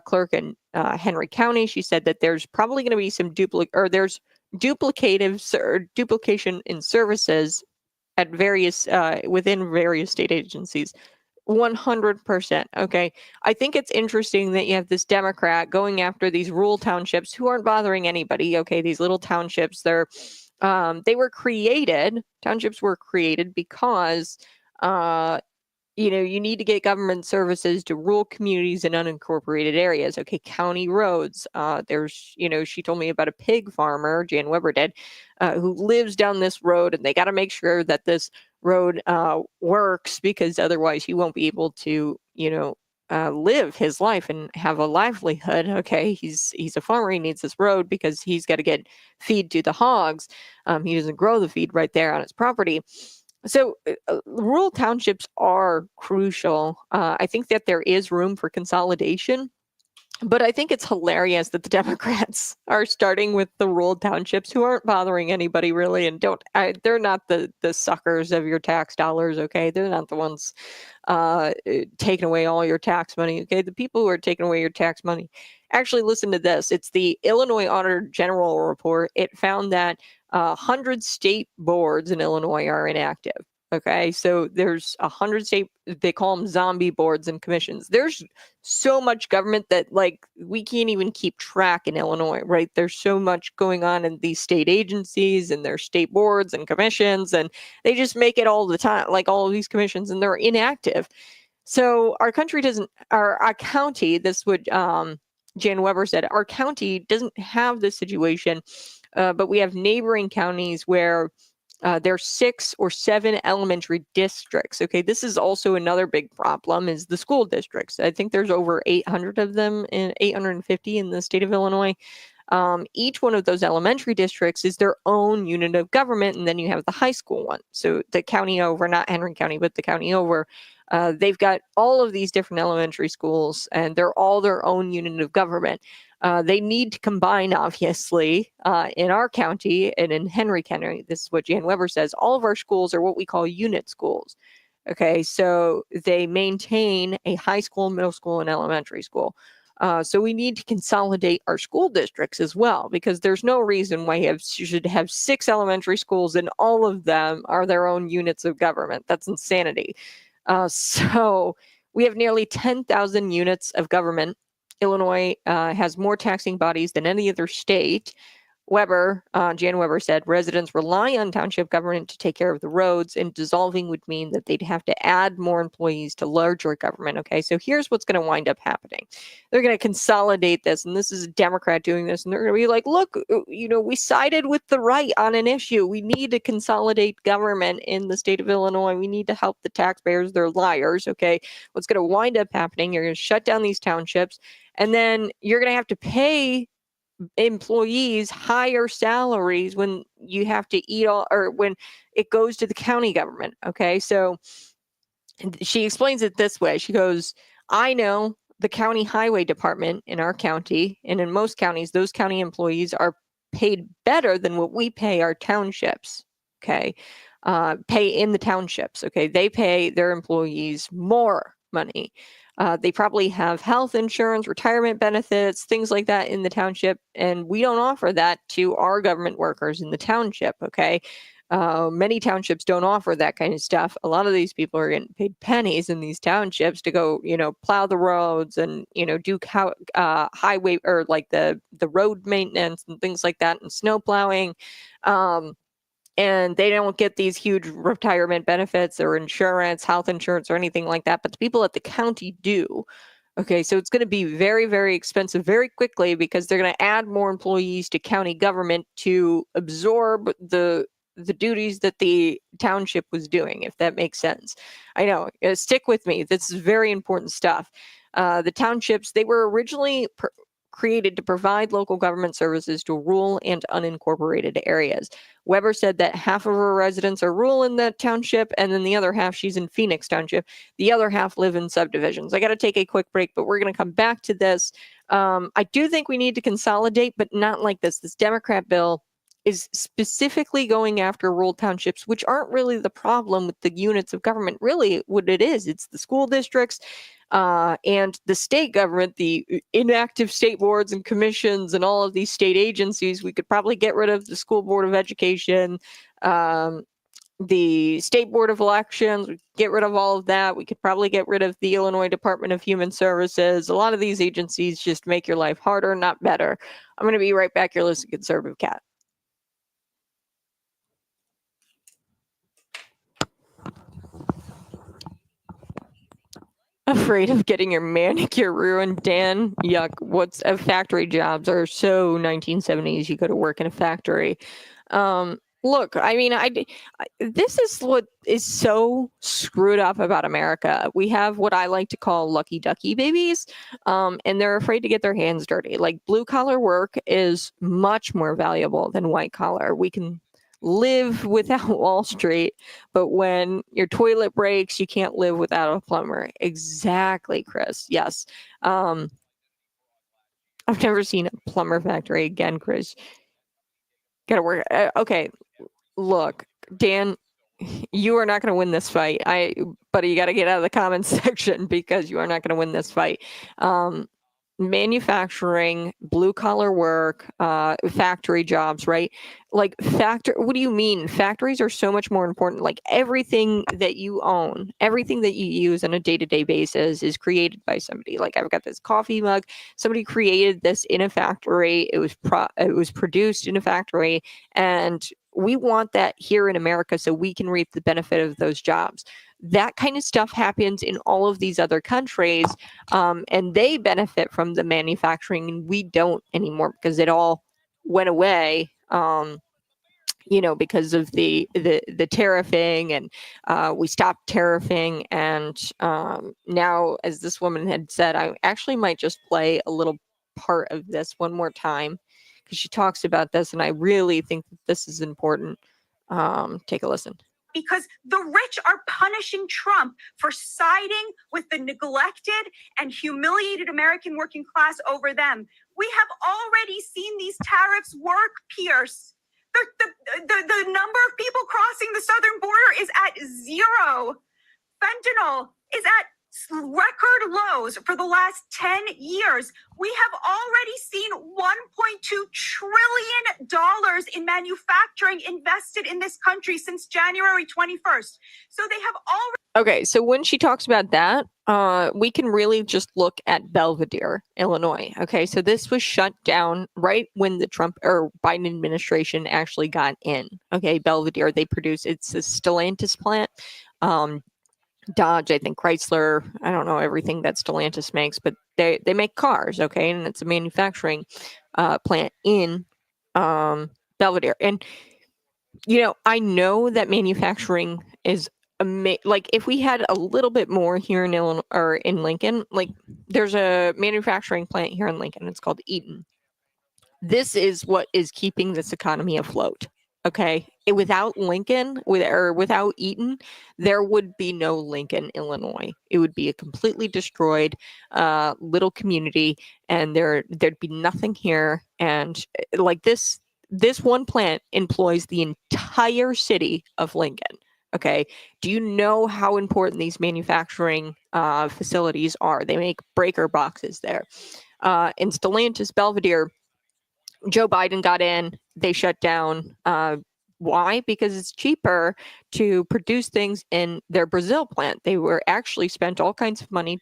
S1: clerk in Henry County. She said that there's probably going to be some there's duplication in services at various within various state agencies. 100%. Okay. I think it's interesting that you have this Democrat going after these rural townships who aren't bothering anybody. Okay. These little townships, townships were created because, you need to get government services to rural communities and unincorporated areas. Okay. County roads. She told me about a pig farmer, Jan Weber did, who lives down this road, and they got to make sure that this road works because otherwise he won't be able to, live his life and have a livelihood. Okay, he's a farmer. He needs this road because he's got to get feed to the hogs. He doesn't grow the feed right there on his property. So rural townships are crucial. I think that there is room for consolidation. But I think it's hilarious that the Democrats are starting with the rural townships who aren't bothering anybody really, and they're not the suckers of your tax dollars. Okay, they're not the ones taking away all your tax money. Okay, the people who are taking away your tax money. Actually, listen to this. It's the Illinois Auditor General report. It found that 100 state boards in Illinois are inactive. Okay, so there's 100 state, they call them zombie boards and commissions. There's so much government that we can't even keep track in Illinois, right? There's so much going on in these state agencies and their state boards and commissions, and they just make it all the time, all of these commissions, and they're inactive. So our county, this would, Jan Weber said, our county doesn't have this situation, but we have neighboring counties where there's 6 or 7 elementary districts. Okay, this is also another big problem is the school districts. I think there's over 800 of them, 850 in the state of Illinois. Each one of those elementary districts is their own unit of government, and then you have the high school one. So the county over, not Henry County, but the county over, they've got all of these different elementary schools, and they're all their own unit of government. They need to combine, obviously, in our county and in Henry County. This is what Jan Weber says. All of our schools are what we call unit schools. Okay, so they maintain a high school, middle school, and elementary school. So we need to consolidate our school districts as well, because there's no reason why you should have 6 elementary schools and all of them are their own units of government. That's insanity. So we have nearly 10,000 units of government. Illinois has more taxing bodies than any other state. Jan Weber said, residents rely on township government to take care of the roads, and dissolving would mean that they'd have to add more employees to larger government. Okay, so here's what's going to wind up happening. They're going to consolidate this, and this is a Democrat doing this, and they're going to be like, look, we sided with the right on an issue. We need to consolidate government in the state of Illinois. We need to help the taxpayers. They're liars. Okay, what's going to wind up happening, you're going to shut down these townships, and then you're going to have to pay employees higher salaries when you have to eat or when it goes to the county government. Okay, so she explains it this way. She goes, I know the county highway department in our county, and in most counties, those county employees are paid better than what we pay our townships. Okay, pay in the townships. Okay, they pay their employees more money. They probably have health insurance, retirement benefits, things like that in the township. And we don't offer that to our government workers in the township. Okay. Many townships don't offer that kind of stuff. A lot of these people are getting paid pennies in these townships to go, plow the roads and, do highway or like the road maintenance and things like that and snow plowing. And they don't get these huge retirement benefits or insurance, health insurance or anything like that. But the people at the county do. Okay, so it's going to be very, very expensive very quickly because they're going to add more employees to county government to absorb the duties that the township was doing, if that makes sense. I know, stick with me. This is very important stuff. The townships, they were originally created to provide local government services to rural and unincorporated areas. Weber said that half of her residents are rural in the township, and then the other half, she's in Phoenix Township. The other half live in subdivisions. I got to take a quick break, but we're going to come back to this. I do think we need to consolidate, but not like this. This Democrat bill is specifically going after rural townships, which aren't really the problem with the units of government. Really, what it is, it's the school districts and the state government, the inactive state boards and commissions and all of these state agencies. We could probably get rid of the School Board of Education, the State Board of Elections. We could get rid of all of that. We could probably get rid of the Illinois Department of Human Services. A lot of these agencies just make your life harder, not better. I'm going to be right back. You're listening to Conservative Cat. Afraid of getting your manicure ruined, Dan? Yuck. What's factory jobs are so 1970s. You go to work in a factory. Look, I mean, this is what is so screwed up about America. We have what I like to call lucky ducky babies, and they're afraid to get their hands dirty. Like blue collar work is much more valuable than white collar. We can live without Wall Street, but when your toilet breaks, you can't live without a plumber. Exactly, Chris. Yes. I've never seen a plumber factory again, Chris. Gotta work. Okay, look, Dan, you are not going to win this fight. But you got to get out of the comments section because you are not going to win this fight. Manufacturing, blue collar work, factory jobs, right? Like what do you mean? Factories are so much more important. Like everything that you own, everything that you use on a day-to-day basis is created by somebody. Like I've got this coffee mug. Somebody created this in a factory. It was produced in a factory, and we want that here in America so we can reap the benefit of those jobs. That kind of stuff happens in all of these other countries, and they benefit from the manufacturing, and we don't anymore because it all went away. Because of the tariffing, and we stopped tariffing, and now, as this woman had said, I actually might just play a little part of this one more time because she talks about this, and I really think that this is important. Take a listen.
S2: Because the rich are punishing Trump for siding with the neglected and humiliated American working class over them. We have already seen these tariffs work, Pierce. The number of people crossing the southern border is at zero. Fentanyl is at record lows for the last 10 years. We have already seen $1.2 trillion in manufacturing invested in this country since January 21st. So they have already...
S1: Okay, so when she talks about that, we can really just look at Belvidere, Illinois. Okay, so this was shut down right when the Trump or Biden administration actually got in. Okay, Belvidere, it's a Stellantis plant. Dodge, I think Chrysler, I don't know everything that Stellantis makes, but they make cars, okay? And it's a manufacturing plant in Belvidere. And, I know that manufacturing is like if we had a little bit more here in Illinois or in Lincoln, like there's a manufacturing plant here in Lincoln. It's called Eaton. This is what is keeping this economy afloat. Okay, without Lincoln, without Eaton, there would be no Lincoln, Illinois. It would be a completely destroyed little community, and there'd be nothing here. And like this one plant employs the entire city of Lincoln. Okay, do you know how important these manufacturing facilities are. They make breaker boxes there. In Stellantis, Belvidere, Joe Biden got in, they shut down. Why? Because it's cheaper to produce things in their Brazil plant. They were actually spent all kinds of money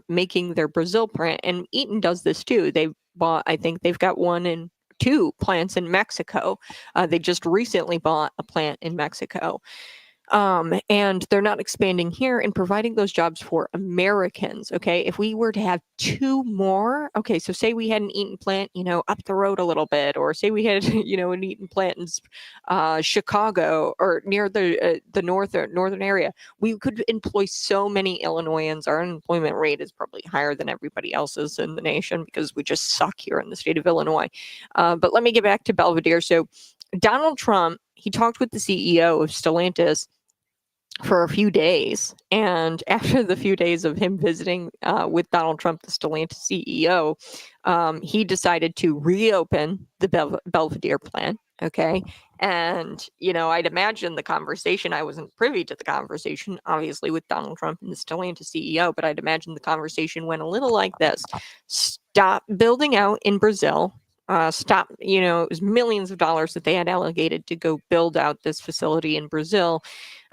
S1: making their Brazil plant, and Eaton does this too. They bought, I think they've got 1 and 2 plants in Mexico. They just recently bought a plant in Mexico. And they're not expanding here and providing those jobs for Americans. Okay. If we were to have 2 more, okay, so say we had an Eaton plant, up the road a little bit, or say we had, an Eaton plant in Chicago or near the northern area, we could employ so many Illinoisans. Our unemployment rate is probably higher than everybody else's in the nation because we just suck here in the state of Illinois. But let me get back to Belvidere. So Donald Trump, he talked with the CEO of Stellantis for a few days. And after the few days of him visiting with Donald Trump, the Stellantis CEO, he decided to reopen the Belvidere plant. Okay. And, I'd imagine the conversation, I wasn't privy to the conversation, obviously, with Donald Trump and the Stellantis CEO, but I'd imagine the conversation went a little like this. Stop building out in Brazil. Stop, it was millions of dollars that they had allocated to go build out this facility in Brazil.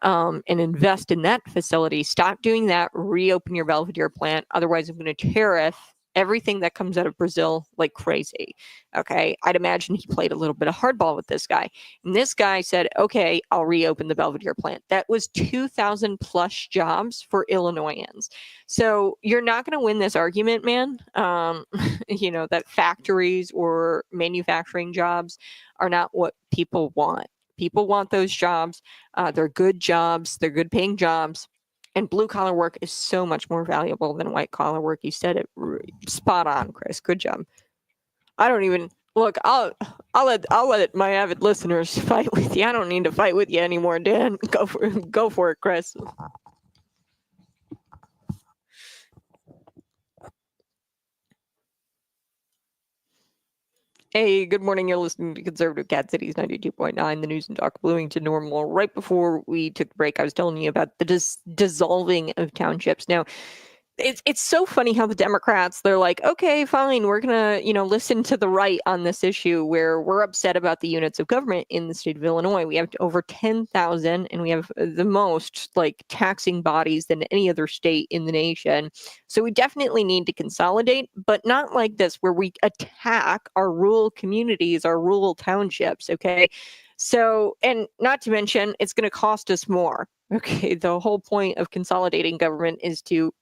S1: And invest in that facility. Stop doing that. Reopen your Belvidere plant. Otherwise, I'm going to tariff everything that comes out of Brazil like crazy. Okay. I'd imagine he played a little bit of hardball with this guy. And this guy said, okay, I'll reopen the Belvidere plant. That was 2,000 plus jobs for Illinoisans. So you're not going to win this argument, man. That factories or manufacturing jobs are not what people want. People want those jobs. They're good jobs. They're good paying jobs. And blue collar work is so much more valuable than white collar work. You said it spot on, Chris. Good job. I don't even look. I'll let my avid listeners fight with you. I don't need to fight with you anymore, Dan. Go for it, Chris. Hey, good morning. You're listening to Conservative Cat Cities 92.9, the news and talk Bloomington Normal. Right before we took the break, I was telling you about the dissolving of townships. Now, it's so funny how the Democrats, they're like, okay, fine, we're gonna, listen to the right on this issue where we're upset about the units of government in the state of Illinois. We have over 10,000 and we have the most taxing bodies than any other state in the nation. So we definitely need to consolidate, but not like this where we attack our rural communities, our rural townships. Okay. So, and not to mention, it's going to cost us more. Okay. The whole point of consolidating government is to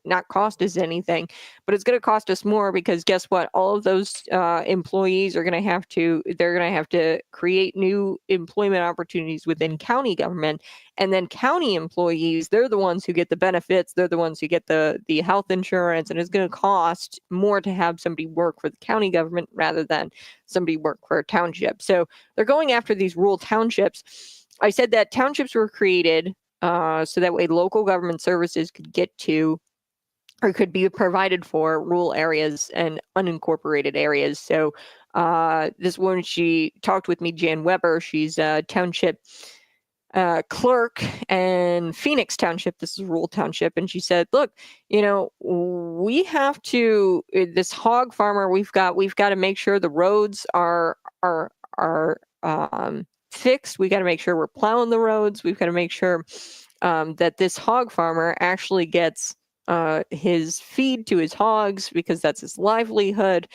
S1: not cost us anything, but it's going to cost us more because guess what? All of those employees are going to have to create new employment opportunities within county government. And then county employees, they're the ones who get the benefits. They're the ones who get the health insurance. And it's going to cost more to have somebody work for the county government rather than somebody work for a township. So they're going after these rural townships. I said that townships were created so that way local government services could get to or could be provided for rural areas and unincorporated areas. So this woman, she talked with me, Jan Weber. She's a township clerk in Phoenix Township. This is a rural township. And she said, look, we have to, this hog farmer, we've got to make sure the roads are fixed. We got to make sure we're plowing the roads. We've got to make sure that this hog farmer actually gets his feed to his hogs because that's his livelihood.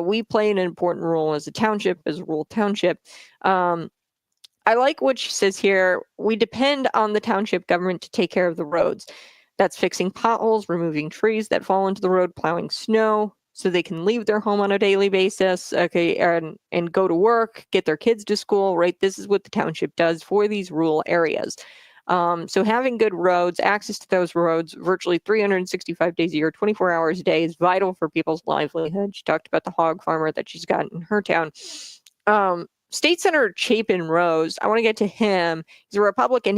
S1: We play an important role as a township, as a rural township. I like what she says here. We depend on the township government to take care of the roads. That's fixing potholes, removing trees that fall into the road, plowing snow, so they can leave their home on a daily basis, okay, and go to work, get their kids to school, right? This is what the township does for these rural areas. So having good roads, access to those roads, virtually 365 days a year, 24 hours a day is vital for people's livelihood. She talked about the hog farmer that she's got in her town. State Senator Chapin Rose, I want to get to him. He's a Republican.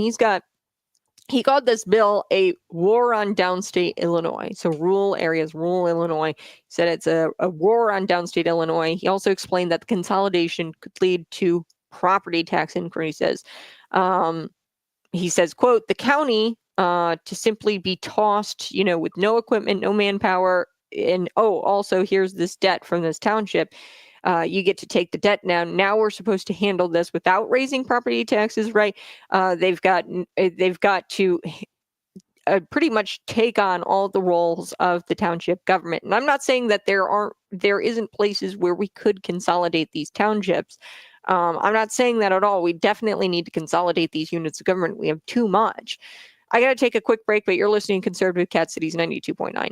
S1: He called this bill a war on downstate Illinois. So rural areas, rural Illinois. He said it's a war on downstate Illinois. He also explained that the consolidation could lead to property tax increases. He says, quote, the county to simply be tossed, with no equipment, no manpower. And also here's this debt from this township. You get to take the debt now. Now we're supposed to handle this without raising property taxes, right? They've got to pretty much take on all the roles of the township government. And I'm not saying that there isn't places where we could consolidate these townships. I'm not saying that at all. We definitely need to consolidate these units of government. We have too much. I got to take a quick break, but you're listening to Conservative Cat Cities 92.9.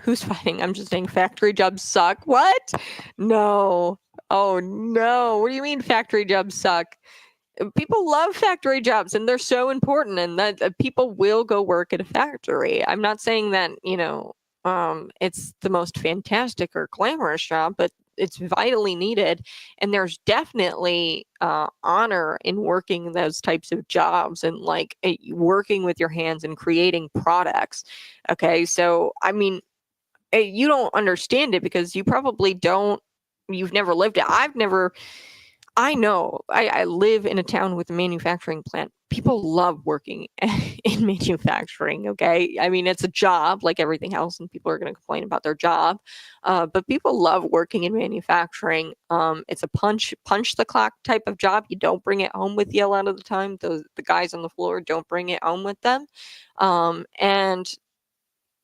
S1: Who's fighting? I'm just saying factory jobs suck. What? No. Oh, no. What do you mean factory jobs suck? People love factory jobs and they're so important, and that people will go work at a factory. I'm not saying that, it's the most fantastic or glamorous job, but it's vitally needed. And there's definitely honor in working those types of jobs and like working with your hands and creating products. Okay. So, I mean, you don't understand it because you've never lived it. I know. I live in a town with a manufacturing plant. People love working in manufacturing, okay? I mean, it's a job like everything else, and people are going to complain about their job. But people love working in manufacturing. It's a punch the clock type of job. You don't bring it home with you a lot of the time. The guys on the floor don't bring it home with them. And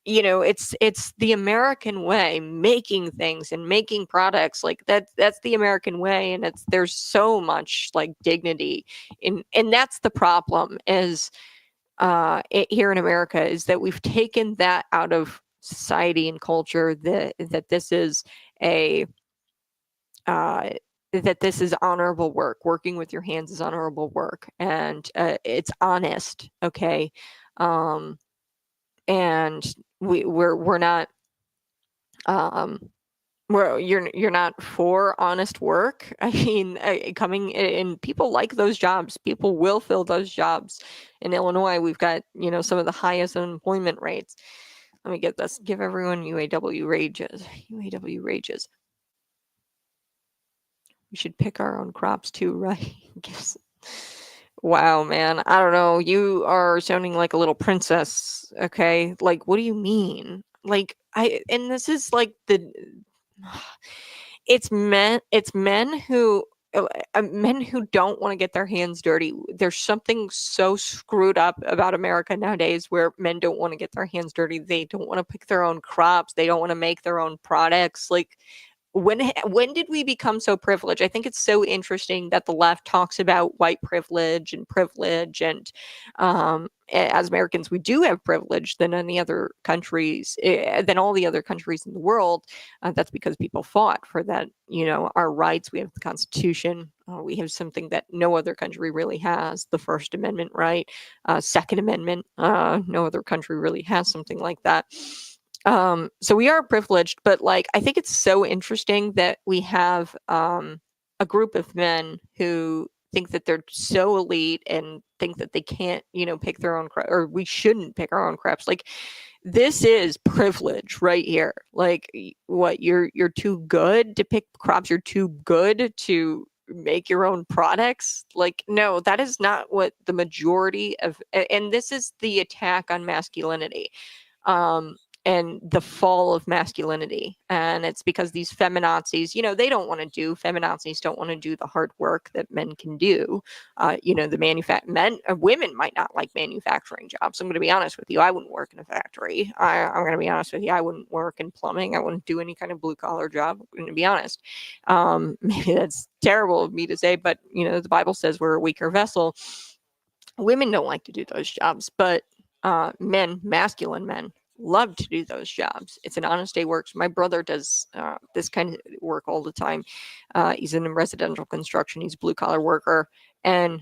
S1: it's the American way, making things and making products like that's the American way. And there's so much like dignity and that's the problem is here in America, is that we've taken that out of society and culture, that this is a uh, that this is honorable work. Working with your hands is honorable work, and it's honest. Okay. And we're not um you're not for honest work. I mean, coming in, people like those jobs. People will fill those jobs. In Illinois, we've got some of the highest unemployment rates. Let me get this. Give everyone UAW rages. UAW rages. We should pick our own crops too, right? Wow, man. I don't know. You are sounding like a little princess, okay? Like, what do you mean? Like, and this is like it's men who don't want to get their hands dirty. There's something so screwed up about America nowadays where men don't want to get their hands dirty. They don't want to pick their own crops. They don't want to make their own products. Like, when did we become so privileged? I think it's so interesting that the left talks about white privilege, and as Americans, we do have privilege than any other countries, than all the other countries in the world. That's because people fought for that, our rights. We have the Constitution. We have something that no other country really has, the First Amendment, right? Second Amendment. No other country really has something like that. So we are privileged, but like I think it's so interesting that we have a group of men who think that they're so elite and think that they can't, pick their own or we shouldn't pick our own crops. Like, this is privilege right here. Like, what, you're too good to pick crops, you're too good to make your own products. Like, no, that is not what the majority of, and this is the attack on masculinity. And the fall of masculinity. And it's because these feminazis, feminazis don't want to do the hard work that men can do. Women might not like manufacturing jobs. I'm going to be honest with you. I wouldn't work in a factory. I'm going to be honest with you. I wouldn't work in plumbing. I wouldn't do any kind of blue collar job. I'm going to be honest. Maybe that's terrible of me to say, but the Bible says we're a weaker vessel. Women don't like to do those jobs, but masculine men love to do those jobs. It's an honest day work. My brother does this kind of work all the time. He's in residential construction. He's a blue collar worker, and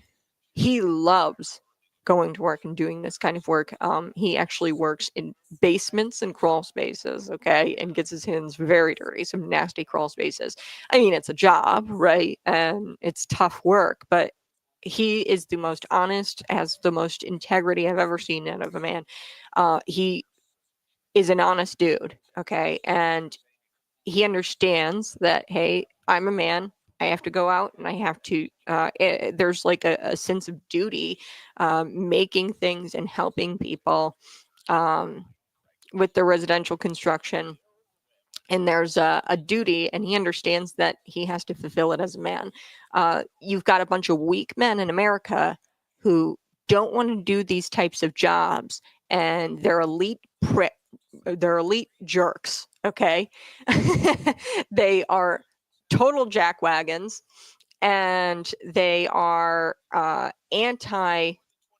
S1: he loves going to work and doing this kind of work. He actually works in basements and crawl spaces, okay, and gets his hands very dirty, some nasty crawl spaces. I mean, it's a job, right? And it's tough work, but he is the most honest, has the most integrity I've ever seen out of a man. He is an honest dude, okay? And he understands that, hey, I'm a man. I have to go out and I have to, there's like a sense of duty, making things and helping people with the residential construction. And there's a duty, and he understands that he has to fulfill it as a man. You've got a bunch of weak men in America who don't want to do these types of jobs, and they're elite jerks. Okay, they are total jackwagons, and they are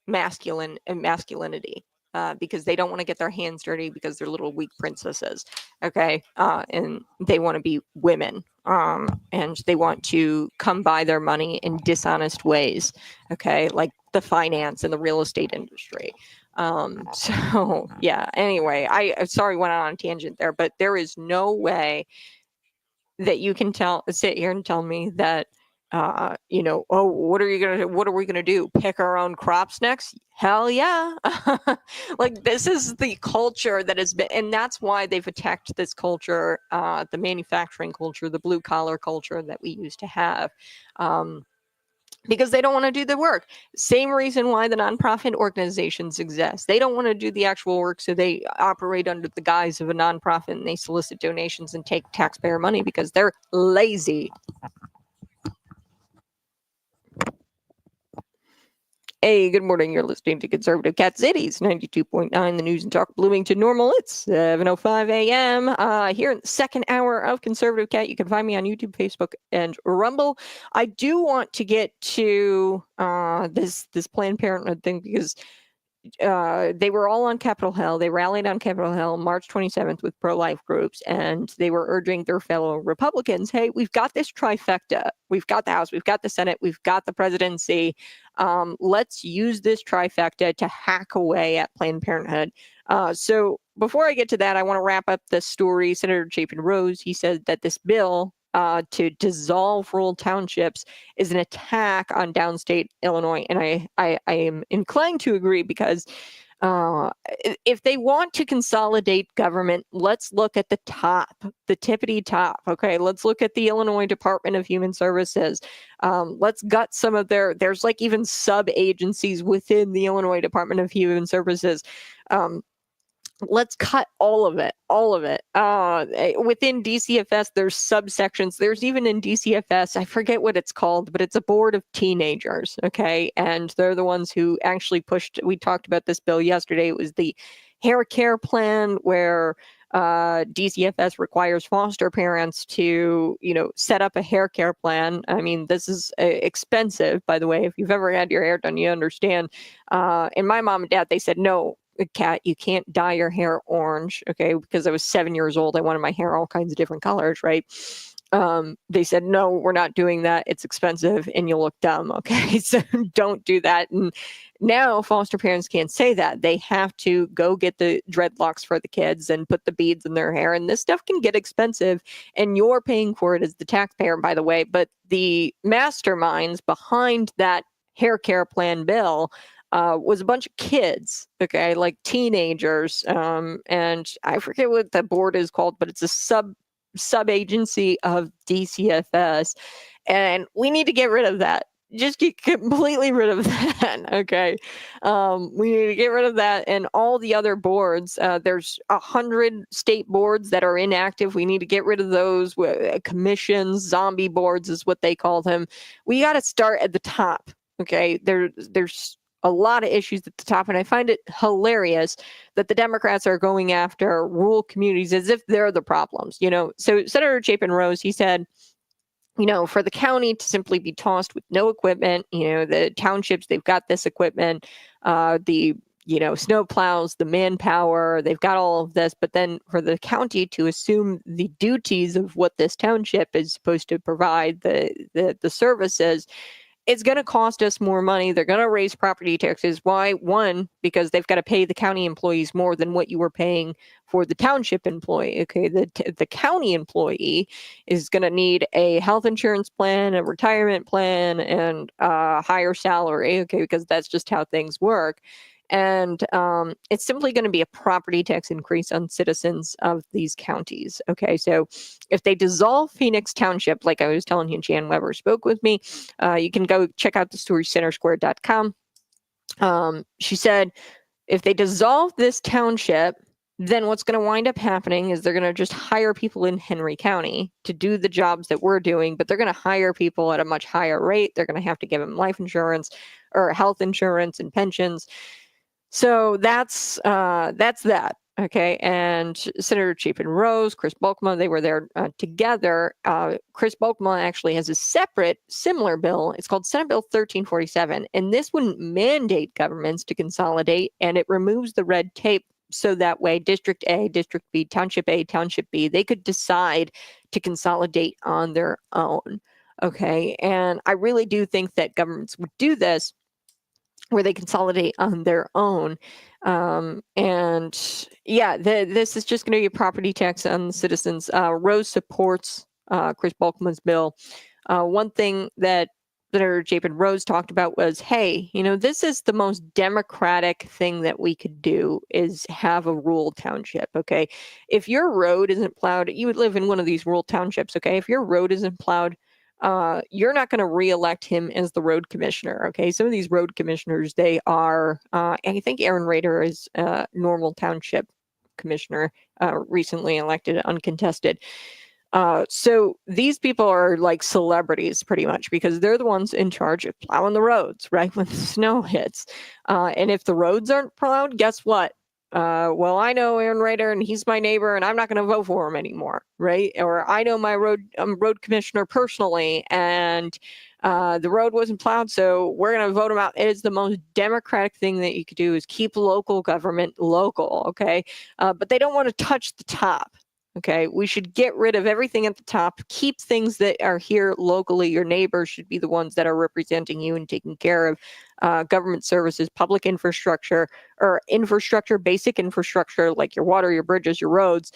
S1: masculinity, because they don't want to get their hands dirty because they're little weak princesses. Okay, and they want to be women, and they want to come by their money in dishonest ways. Okay, like the finance and the real estate industry. So yeah. Anyway, I'm sorry, went on a tangent there, but there is no way that you can sit here and tell me that, oh, what are we gonna do? Pick our own crops next? Hell yeah. Like, this is the culture that has been, and that's why they've attacked this culture, the manufacturing culture, the blue collar culture that we used to have. Because they don't want to do the work. Same reason why the nonprofit organizations exist. They don't want to do the actual work, so they operate under the guise of a nonprofit, and they solicit donations and take taxpayer money because they're lazy. Hey, good morning. You're listening to Conservative Cat Cities, 92.9, the news and talk Bloomington Normal. It's 7:05 a.m. Here in the second hour of Conservative Cat. You can find me on YouTube, Facebook, and Rumble. I do want to get to this Planned Parenthood thing, because they were all on Capitol Hill. They rallied on Capitol Hill March 27th with pro-life groups, and they were urging their fellow Republicans, hey, we've got this trifecta. We've got the House, we've got the Senate, we've got the presidency. Let's use this trifecta to hack away at Planned Parenthood. So before I get to that, I want to wrap up this story. Senator Chapin Rose, he said that this bill to dissolve rural townships is an attack on downstate Illinois. And I am inclined to agree, because if they want to consolidate government, let's look at the top, the tippity top. Okay, let's look at the Illinois Department of Human Services. Let's gut some of there's like even sub agencies within the Illinois Department of Human Services. Let's cut all of it. Within DCFS, there's subsections. There's even in DCFS, I forget what it's called, but it's a board of teenagers, okay? And they're the ones who actually pushed, we talked about this bill yesterday. It was the hair care plan, where DCFS requires foster parents to, set up a hair care plan. I mean, this is expensive, by the way. If you've ever had your hair done, you understand. And my mom and dad, they said, no, Cat, you can't dye your hair orange, okay? Because I was 7 years old. I wanted my hair all kinds of different colors, right? They said, no, we're not doing that. It's expensive and you'll look dumb, okay? So don't do that. And now foster parents can't say that. They have to go get the dreadlocks for the kids and put the beads in their hair. And this stuff can get expensive, and you're paying for it as the taxpayer, by the way. But the masterminds behind that hair care plan bill was a bunch of kids, okay, like teenagers, and I forget what the board is called, but it's a sub agency of DCFS, and we need to get rid of that. Just get completely rid of that, okay? We need to get rid of that, and all the other boards. There's 100 state boards that are inactive. We need to get rid of those. Commissions, zombie boards is what they call them. We got to start at the top, okay? There's a lot of issues at the top, and I find it hilarious that the Democrats are going after rural communities as if they're the problems. So Senator Chapin Rose, he said, for the county to simply be tossed with no equipment, the townships, they've got this equipment, the snow plows, the manpower, they've got all of this, but then for the county to assume the duties of what this township is supposed to provide, the services, it's going to cost us more money. They're going to raise property taxes. Why? One, because they've got to pay the county employees more than what you were paying for the township employee. Okay, the county employee is going to need a health insurance plan, a retirement plan, and a higher salary. Okay, because that's just how things work. And it's simply going to be a property tax increase on citizens of these counties. Okay, so if they dissolve Phoenix Township, like I was telling you, Jan Weber spoke with me. You can go check out the story centersquare.com. She said, if they dissolve this township, then what's going to wind up happening is they're going to just hire people in Henry County to do the jobs that we're doing, but they're going to hire people at a much higher rate. They're going to have to give them life insurance or health insurance and pensions. So that's that. Okay, and Senator Chapin Rose, Chris Bulkma, they were there together. Chris Bulkma actually has a separate, similar bill. It's called Senate Bill 1347, and this wouldn't mandate governments to consolidate, and it removes the red tape so that way District A, District B, Township A, Township B, they could decide to consolidate on their own. Okay, and I really do think that governments would do this where they consolidate on their own. And yeah, this is just going to be a property tax on the citizens. Rose supports Chris Bulkman's bill. One thing that Senator Chapin Rose talked about was, hey, this is the most democratic thing that we could do is have a rural township. Okay, if your road isn't plowed, you would live in one of these rural townships. Okay, if your road isn't plowed, you're not going to reelect him as the road commissioner. Okay, some of these road commissioners, they are, I think Aaron Rader is Normal Township commissioner, recently elected, uncontested. So these people are like celebrities pretty much because they're the ones in charge of plowing the roads, right? When the snow hits. And if the roads aren't plowed, guess what? Well, I know Aaron Rader and he's my neighbor and I'm not going to vote for him anymore, right? Or I know my road commissioner personally and the road wasn't plowed, so we're going to vote him out. It is the most democratic thing that you could do is keep local government local, okay? But they don't want to touch the top. Okay, we should get rid of everything at the top, keep things that are here locally. Your neighbors should be the ones that are representing you and taking care of government services, public infrastructure, or infrastructure, basic infrastructure like your water, your bridges, your roads.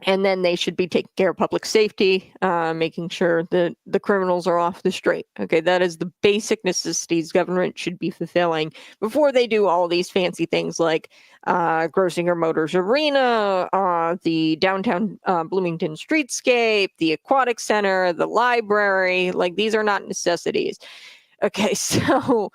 S1: And then they should be taking care of public safety, making sure that the criminals are off the street. Okay, that is the basic necessities government should be fulfilling before they do all these fancy things like Grosinger Motors Arena, the downtown Bloomington streetscape, the aquatic center, the library. Like, these are not necessities. Okay, so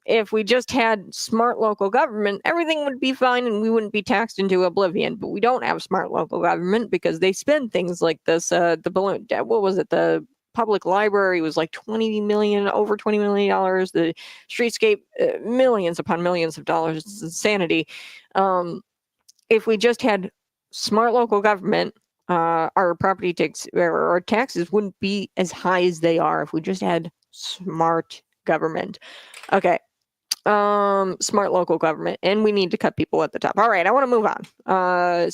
S1: if we just had smart local government, everything would be fine and we wouldn't be taxed into oblivion. But we don't have smart local government because they spend things like this. What was it? The public library was like over $20 million. The streetscape, millions upon millions of dollars. It's insanity. If we just had smart local government, our property tax or our taxes wouldn't be as high as they are if we just had smart government. Okay. Smart local government, and we need to cut people at the top. All right, I want to move on. The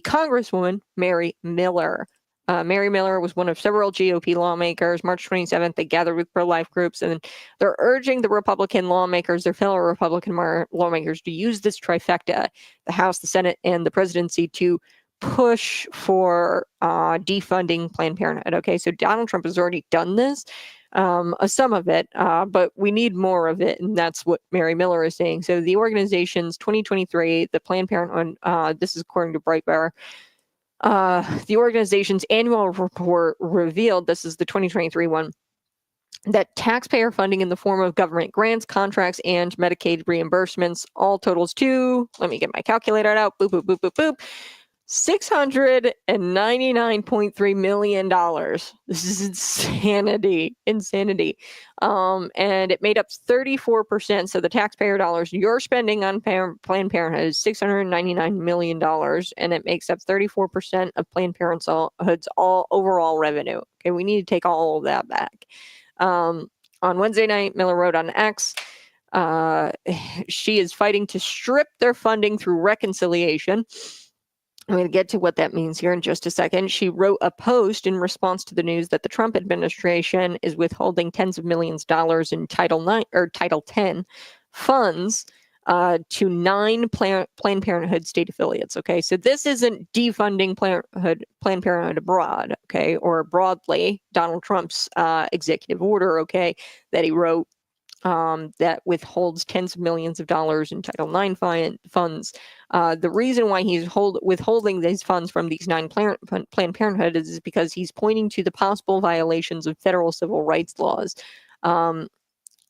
S1: Congresswoman Mary Miller. Mary Miller was one of several GOP lawmakers. March 27th, they gathered with pro-life groups, and they're urging the Republican lawmakers, their fellow Republican lawmakers, to use this trifecta, the House, the Senate, and the presidency, to push for defunding Planned Parenthood. Okay, so Donald Trump has already done this. Some of it, but we need more of it, and that's what Mary Miller is saying. So the organization's 2023, the Planned Parenthood, this is according to Breitbart, the organization's annual report revealed, this is the 2023 one, that taxpayer funding in the form of government grants, contracts, and Medicaid reimbursements all totals to, let me get my calculator out, boop, boop, boop, boop, boop, $699.3 million. This is insanity. And it made up 34%. So the taxpayer dollars you're spending on Planned Parenthood is $699 million. And it makes up 34% of Planned Parenthood's all overall revenue. Okay, we need to take all of that back. On Wednesday night, Miller wrote on X, she is fighting to strip their funding through reconciliation. I'm going to get to what that means here in just a second. She wrote a post in response to the news that the Trump administration is withholding tens of millions of dollars in Title X funds to 9 Planned Parenthood state affiliates. Okay, so this isn't defunding Planned Parenthood abroad, okay, or broadly. Donald Trump's executive order, okay, that he wrote that withholds tens of millions of dollars in Title IX funds. The reason why he's withholding these funds from these 9 Planned Parenthood is because he's pointing to the possible violations of federal civil rights laws.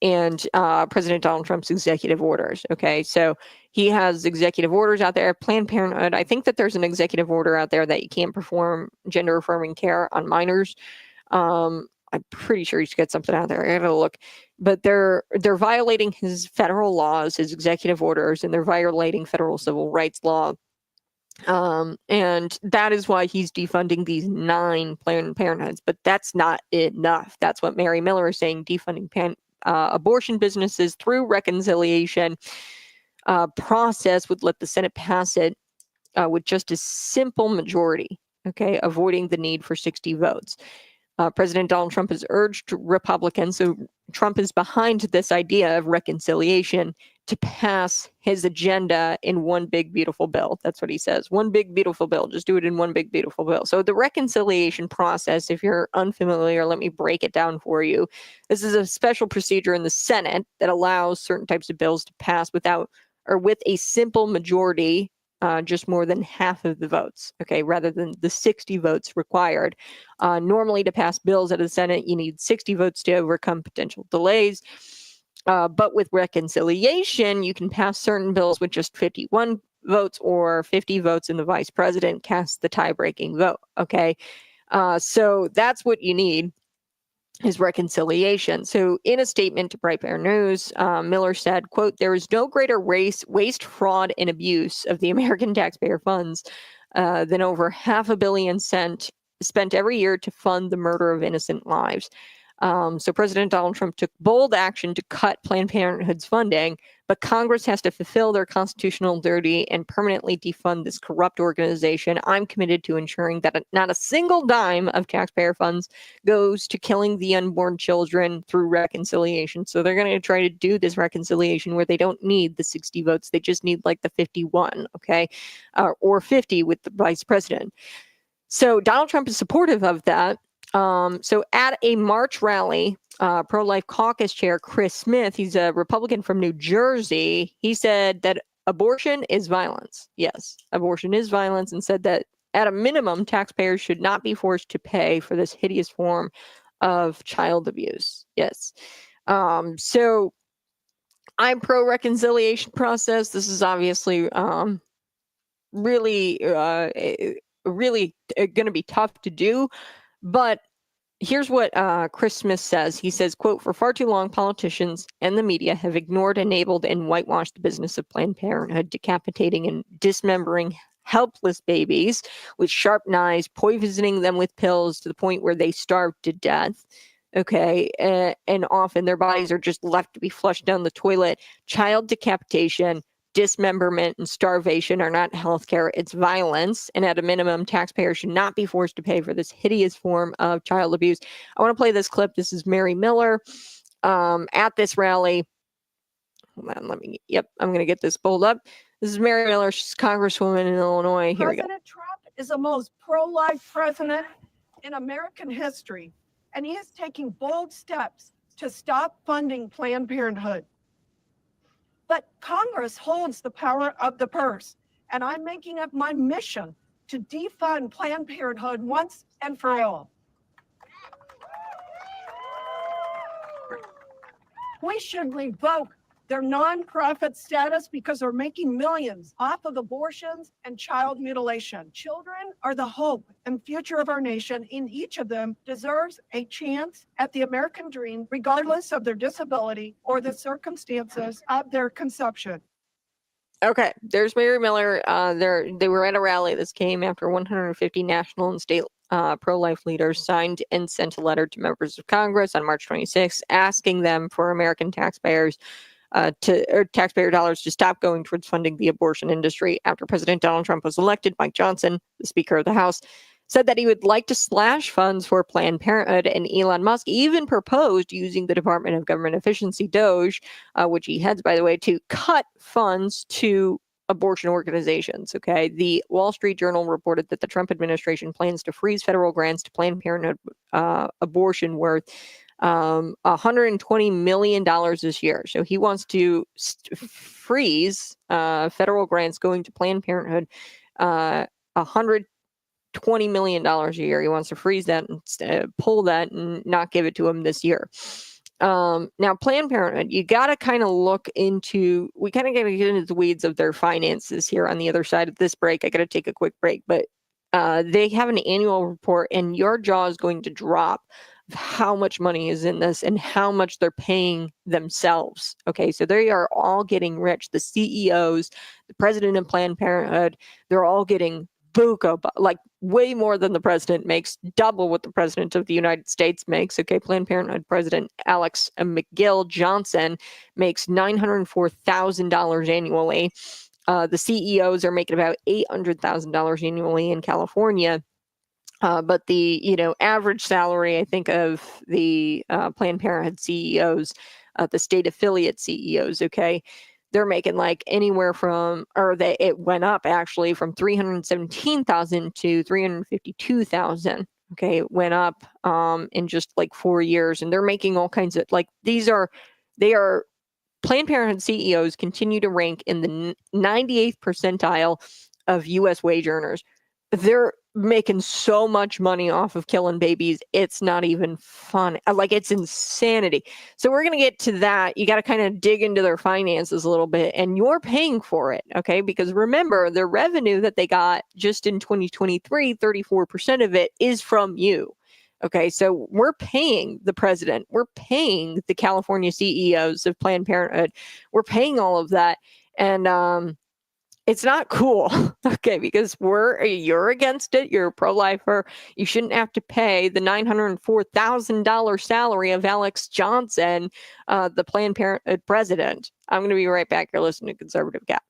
S1: And President Donald Trump's executive orders. Okay, so he has executive orders out there. Planned Parenthood, I think that there's an executive order out there that you can't perform gender affirming care on minors. I'm pretty sure he's got something out there. I gotta look, but they're violating his federal laws, his executive orders, and they're violating federal civil rights law. And that is why he's defunding these 9 Planned Parenthoods. But that's not enough. That's what Mary Miller is saying. Defunding abortion businesses through reconciliation process would let the Senate pass it with just a simple majority, okay, avoiding the need for 60 votes. President Donald Trump has urged Republicans, so Trump is behind this idea of reconciliation, to pass his agenda in one big beautiful bill. That's what he says. One big beautiful bill. Just do it in one big beautiful bill. So the reconciliation process, if you're unfamiliar, let me break it down for you. This is a special procedure in the Senate that allows certain types of bills to pass without or with a simple majority, just more than half of the votes, okay, rather than the 60 votes required. Normally, to pass bills out of the Senate, you need 60 votes to overcome potential delays. But with reconciliation, you can pass certain bills with just 51 votes or 50 votes, and the vice president casts the tie-breaking vote, okay? So that's what you need, is reconciliation. So in a statement to Breitbart News, Miller said, quote, "There is no greater waste, fraud, and abuse of the American taxpayer funds than over $500 million spent every year to fund the murder of innocent lives." So President Donald Trump took bold action to cut Planned Parenthood's funding, but Congress has to fulfill their constitutional duty and permanently defund this corrupt organization. I'm committed to ensuring that not a single dime of taxpayer funds goes to killing the unborn children through reconciliation. So they're going to try to do this reconciliation where they don't need the 60 votes. They just need like the 51, okay, or 50 with the vice president. So Donald Trump is supportive of that. So at a March rally, pro-life caucus chair Chris Smith, he's a Republican from New Jersey, he said that abortion is violence. Yes, abortion is violence, and said that at a minimum, taxpayers should not be forced to pay for this hideous form of child abuse. Yes. So I'm pro-reconciliation process. This is obviously really going to be tough to do. But here's what Chris Smith says. He says, quote, "For far too long, politicians and the media have ignored, enabled, and whitewashed the business of Planned Parenthood, decapitating and dismembering helpless babies with sharp knives, poisoning them with pills to the point where they starve to death. Okay, and often their bodies are just left to be flushed down the toilet. Child decapitation, dismemberment, and starvation are not healthcare, it's violence. And at a minimum, taxpayers should not be forced to pay for this hideous form of child abuse." I want to play this clip. This is Mary Miller at this rally. Hold on, I'm going to get this pulled up. This is Mary Miller. She's Congresswoman in Illinois. Here we go.
S3: President Trump is the most pro-life president in American history, and he is taking bold steps to stop funding Planned Parenthood. But Congress holds the power of the purse, and I'm making it my mission to defund Planned Parenthood once and for all. We should revoke their nonprofit status because they're making millions off of abortions and child mutilation. Children are the hope and future of our nation, and each of them deserves a chance at the American dream, regardless of their disability or the circumstances of their conception.
S1: Okay, there's Mary Miller. They were at a rally. This came after 150 national and state pro-life leaders signed and sent a letter to members of Congress on March 26th, asking them for American taxpayers taxpayer dollars to stop going towards funding the abortion industry. After President Donald Trump was elected, Mike Johnson, the Speaker of the House, said that he would like to slash funds for Planned Parenthood, and Elon Musk even proposed using the Department of Government Efficiency, DOGE, which he heads, by the way, to cut funds to abortion organizations. Okay, the Wall Street Journal reported that the Trump administration plans to freeze federal grants to Planned Parenthood abortion worth $120 million this year. So he wants to freeze federal grants going to Planned Parenthood, $120 million a year. He wants to freeze that and pull that and not give it to him this year. Now, Planned Parenthood, you got to kind of we kind of got to get into the weeds of their finances here on the other side of this break. I got to take a quick break, but they have an annual report, and your jaw is going to drop of how much money is in this and how much they're paying themselves. Okay, so they are all getting rich. The CEOs, the president of Planned Parenthood, they're all getting buco, like way more than the president makes, double what the president of the United States makes. Okay, Planned Parenthood President Alex McGill Johnson makes $904,000 annually. The CEOs are making about $800,000 annually in California. But the average salary, I think, of the Planned Parenthood CEOs, the state affiliate CEOs, okay, they're making like anywhere from, it went up actually from $317,000 to $352,000. Okay, it went up in just like 4 years, and they're making all kinds of they are Planned Parenthood CEOs continue to rank in the 98th percentile of U.S. wage earners. They're making so much money off of killing babies. It's not even fun. Like, it's insanity. So we're going to get to that. You got to kind of dig into their finances a little bit, and you're paying for it. Okay. Because remember, the revenue that they got just in 2023, 34% of it is from you. Okay. So we're paying the president. We're paying the California CEOs of Planned Parenthood. We're paying all of that. And, it's not cool, okay, because you're against it. You're a pro-lifer. You shouldn't have to pay the $904,000 salary of Alex Johnson, the Planned Parenthood president. I'm going to be right back. You're listening to Conservative Gap.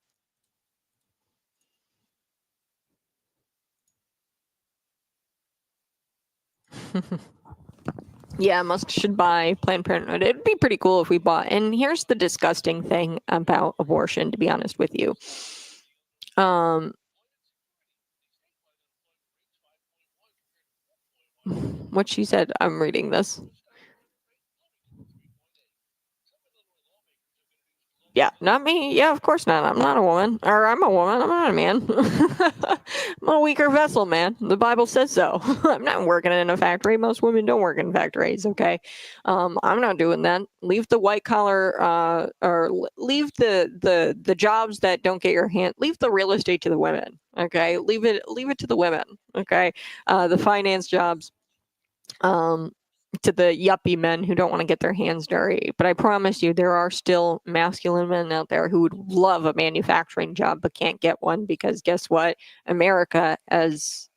S1: Yeah, Musk should buy Planned Parenthood. It'd be pretty cool if we bought. And here's the disgusting thing about abortion, to be honest with you. What she said, I'm reading this. Yeah, not me. Yeah, of course not. I'm not a woman. Or I'm a woman. I'm not a man. I'm a weaker vessel, man. The Bible says so. I'm not working in a factory. Most women don't work in factories, okay? I'm not doing that. Leave the white collar leave the jobs that don't get your hand. Leave the real estate to the women, okay? Leave it to the women, okay? The finance jobs. To the yuppie men who don't want to get their hands dirty. But I promise you, there are still masculine men out there who would love a manufacturing job but can't get one, because guess what? America has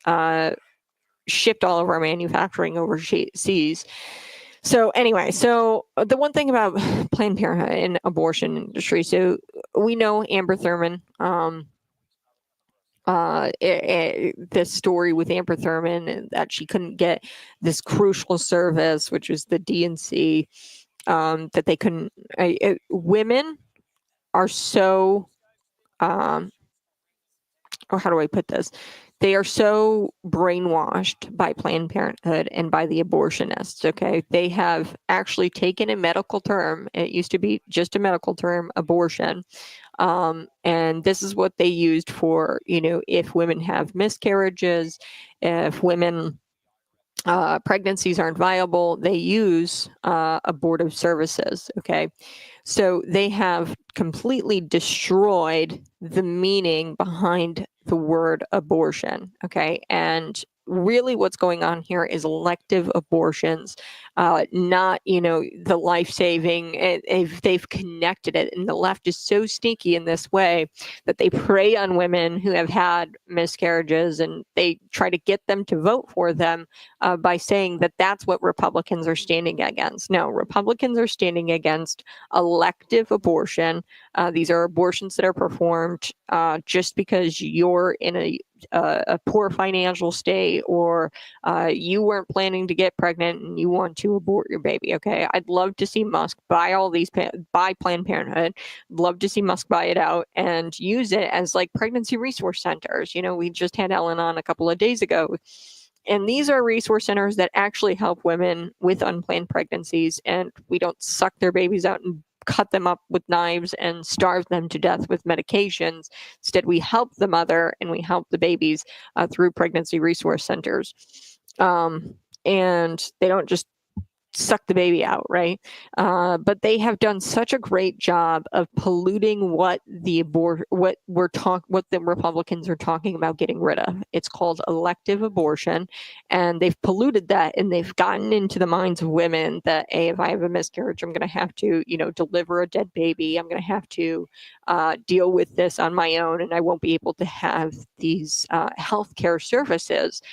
S1: shipped all of our manufacturing overseas. So anyway, the one thing about Planned Parenthood and abortion industry, so we know Amber Thurman, this story with Amber Thurman, and that she couldn't get this crucial service, which was the DNC, that they couldn't. Women are so, how do I put this? They are so brainwashed by Planned Parenthood and by the abortionists, okay? They have actually taken a medical term. It used to be just a medical term, abortion. And this is what they used for, if women have miscarriages, if women, pregnancies aren't viable, they use abortive services, okay? So they have completely destroyed the meaning behind the word abortion, okay? And really what's going on here is elective abortions, not, the life-saving. They've connected it, and the left is so sneaky in this way that they prey on women who have had miscarriages, and they try to get them to vote for them by saying that that's what Republicans are standing against. No, Republicans are standing against elective abortion. These are abortions that are performed just because you're in a poor financial state, or you weren't planning to get pregnant and you want to abort your baby. Okay, I'd love to see Musk buy buy Planned Parenthood. Love to see Musk buy it out and use it as like pregnancy resource centers. We just had Ellen on a couple of days ago, And these are resource centers that actually help women with unplanned pregnancies, and we don't suck their babies out and cut them up with knives and starve them to death with medications. Instead, we help the mother and we help the babies through pregnancy resource centers. And they don't just suck the baby out, right? But they have done such a great job of polluting what the Republicans are talking about getting rid of. It's called elective abortion, and they've polluted that, and they've gotten into the minds of women that, hey, if I have a miscarriage, I'm going to have to, deliver a dead baby. I'm going to have to deal with this on my own, and I won't be able to have these healthcare services.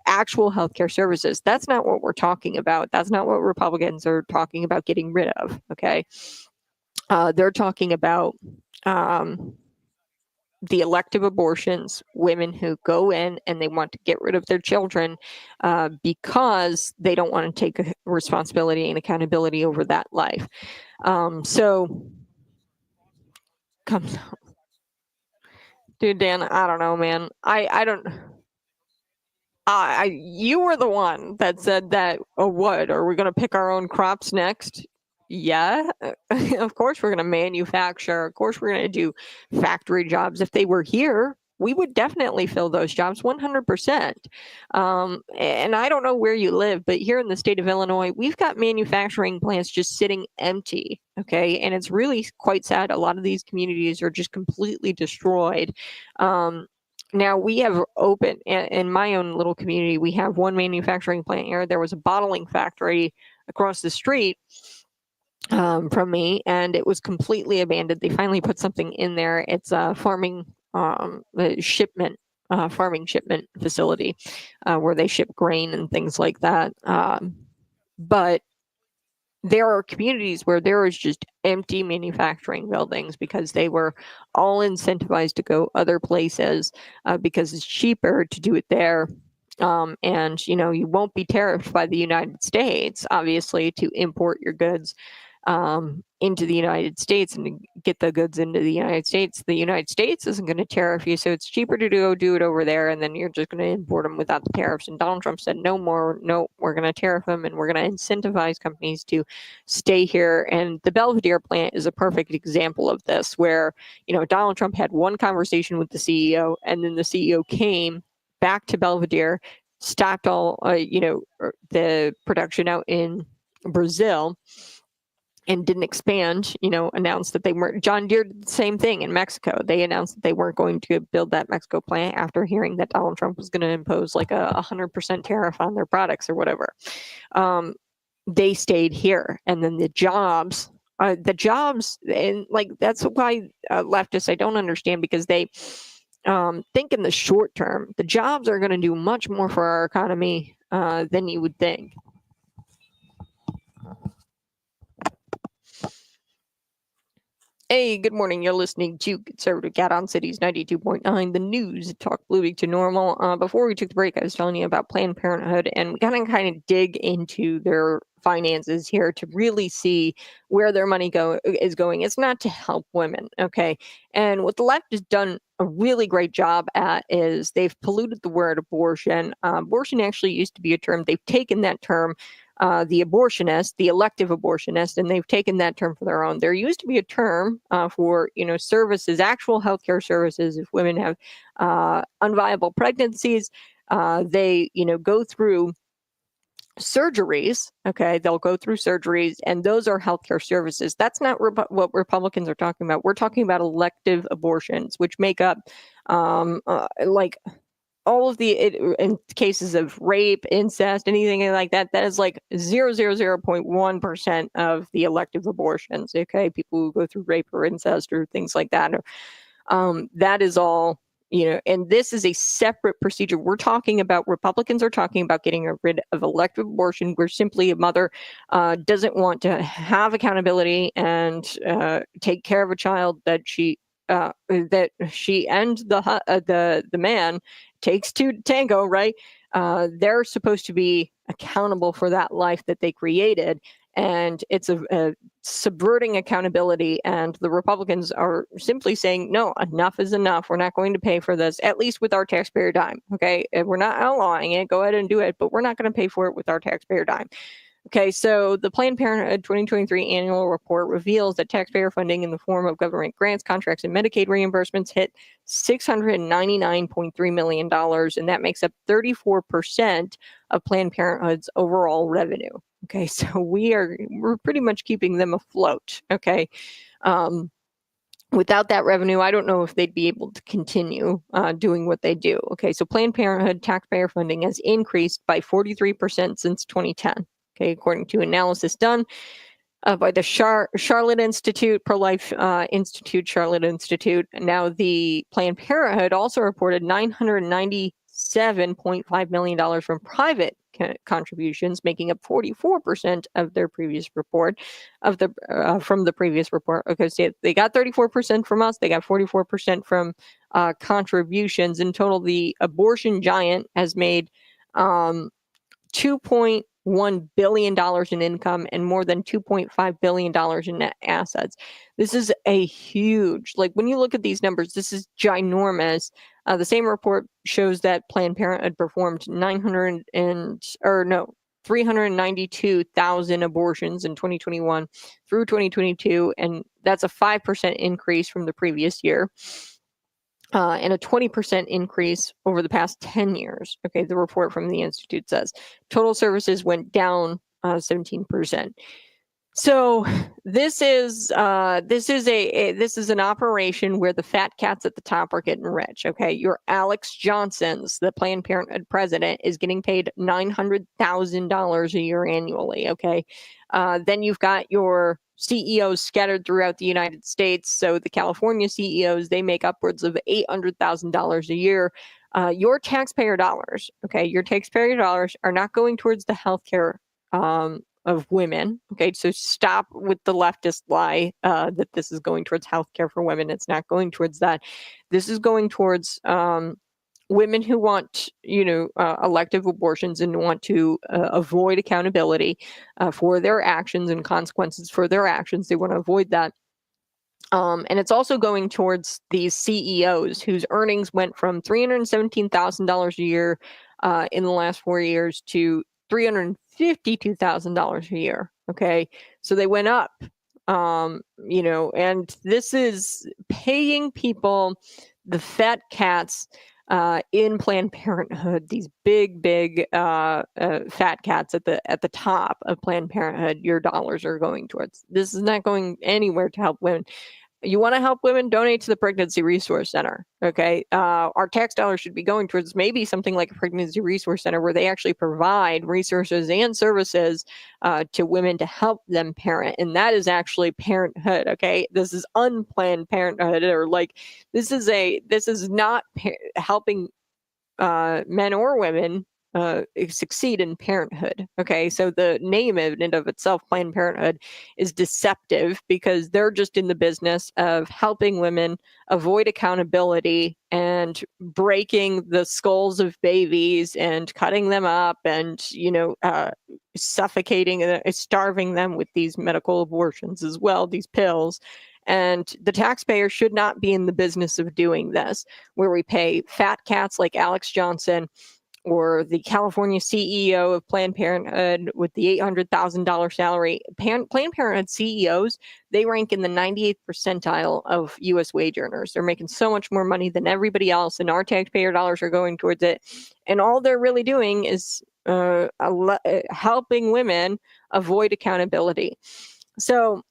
S1: Actual healthcare services. That's not what we're talking about. That's not what Republicans are talking about getting rid of. Okay. They're talking about the elective abortions, women who go in and they want to get rid of their children because they don't want to take responsibility and accountability over that life. So, dude, Dan, I don't know, man. I don't. You were the one that said that. Oh, what? Are we going to pick our own crops next? Yeah, of course we're going to manufacture. Of course we're going to do factory jobs. If they were here, we would definitely fill those jobs 100%. And I don't know where you live, but here in the state of Illinois, we've got manufacturing plants just sitting empty. Okay. And it's really quite sad. A lot of these communities are just completely destroyed. Now we have open in my own little community, we have one manufacturing plant here. There was a bottling factory across the street from me, and it was completely abandoned. They finally put something in there. It's a farming shipment facility where they ship grain and things like that. But there are communities where there is just empty manufacturing buildings because they were all incentivized to go other places because it's cheaper to do it there. And, you won't be tariffed by the United States, obviously, to import your goods into the United States and to get the goods into the United States. The United States isn't going to tariff you, so it's cheaper to go do it over there, and then you're just going to import them without the tariffs. And Donald Trump said, no, we're going to tariff them, and we're going to incentivize companies to stay here. And the Belvedere plant is a perfect example of this, where, Donald Trump had one conversation with the CEO, and then the CEO came back to Belvedere, stopped all, the production out in Brazil, and didn't expand, announced that they weren't. John Deere did the same thing in Mexico. They announced that they weren't going to build that Mexico plant after hearing that Donald Trump was going to impose like a 100% tariff on their products or whatever. They stayed here. And then the jobs, and like, that's why leftists, I don't understand, because they think in the short term, the jobs are going to do much more for our economy than you would think. Hey, good morning. You're listening to Conservative Cat on Cities 92.9, the news, talk Bluey to normal. Before we took the break, I was telling you about Planned Parenthood, and we gotta kind of dig into their finances here to really see where their money is going. It's not to help women, okay? And what the left has done a really great job at is they've polluted the word abortion. Abortion actually used to be a term. They've taken that term, the abortionist, the elective abortionist, and they've taken that term for their own. There used to be a term for, services, actual healthcare services. If women have unviable pregnancies, they, go through surgeries. Okay, they'll go through surgeries, and those are healthcare services. That's not what Republicans are talking about. We're talking about elective abortions, which make up like all of in cases of rape, incest, anything like that, that is like 0.1% of the elective abortions. Okay, people who go through rape or incest or things like that, that is all. And this is a separate procedure. Republicans are talking about getting rid of elective abortion, where simply a mother doesn't want to have accountability and take care of a child that she and the man takes two to tango, right? They're supposed to be accountable for that life that they created. and it's a subverting accountability. And the Republicans are simply saying, no, enough is enough. We're not going to pay for this, at least with our taxpayer dime. Okay, if we're not outlawing it, go ahead and do it, but we're not going to pay for it with our taxpayer dime. Okay, so the Planned Parenthood 2023 annual report reveals that taxpayer funding in the form of government grants, contracts, and Medicaid reimbursements hit $699.3 million, and that makes up 34% of Planned Parenthood's overall revenue. Okay, so we're pretty much keeping them afloat. Okay, without that revenue, I don't know if they'd be able to continue doing what they do. Okay, so Planned Parenthood taxpayer funding has increased by 43% since 2010. Okay, according to analysis done by the Charlotte Institute, Pro-Life Institute, Charlotte Institute. Now, the Planned Parenthood also reported $997.5 million from private contributions, making up 44% of their previous report, from the previous report. Okay, so they got 34% from us, they got 44% from contributions. In total, the abortion giant has made $2.1 billion in income and more than $2.5 billion in net assets. This is a huge, like when you look at these numbers, this is ginormous. The same report shows that Planned Parenthood performed 392,000 abortions in 2021 through 2022, and that's a 5% increase from the previous year. And a 20% increase over the past 10 years. Okay, the report from the Institute says total services went down 17%. So this is an operation where the fat cats at the top are getting rich. Okay, your Alex Johnson's, the Planned Parenthood president, is getting paid $900,000 a year annually. Okay, then you've got your CEOs scattered throughout the United States. So the California CEOs, they make upwards of $800,000 a year. Your taxpayer dollars, okay, your taxpayer dollars are not going towards the healthcare of women. Okay, so stop with the leftist lie that this is going towards healthcare for women. It's not going towards that. This is going towards women who want, elective abortions and want to avoid accountability for their actions and consequences for their actions. They want to avoid that. And it's also going towards these CEOs whose earnings went from $317,000 a year in the last 4 years to $352,000 a year. Okay, so they went up. And this is paying people, the fat cats in Planned Parenthood, these big fat cats at the top of Planned Parenthood. Your dollars are going towards. This is not going anywhere to help women. You want to help women? Donate to the Pregnancy Resource Center. Okay, our tax dollars should be going towards maybe something like a Pregnancy Resource Center where they actually provide resources and services to women to help them parent, and that is actually parenthood. Okay, this is unplanned parenthood, or like this is not helping men or women succeed in parenthood. Okay, so the name in and of itself, Planned Parenthood, is deceptive because they're just in the business of helping women avoid accountability and breaking the skulls of babies and cutting them up and suffocating and starving them with these medical abortions as well, these pills. And the taxpayer should not be in the business of doing this, where we pay fat cats like Alex Johnson or the California CEO of Planned Parenthood with the $800,000 salary. Planned Parenthood CEOs, they rank in the 98th percentile of U.S. wage earners. They're making so much more money than everybody else, and our taxpayer dollars are going towards it. And all they're really doing is helping women avoid accountability. So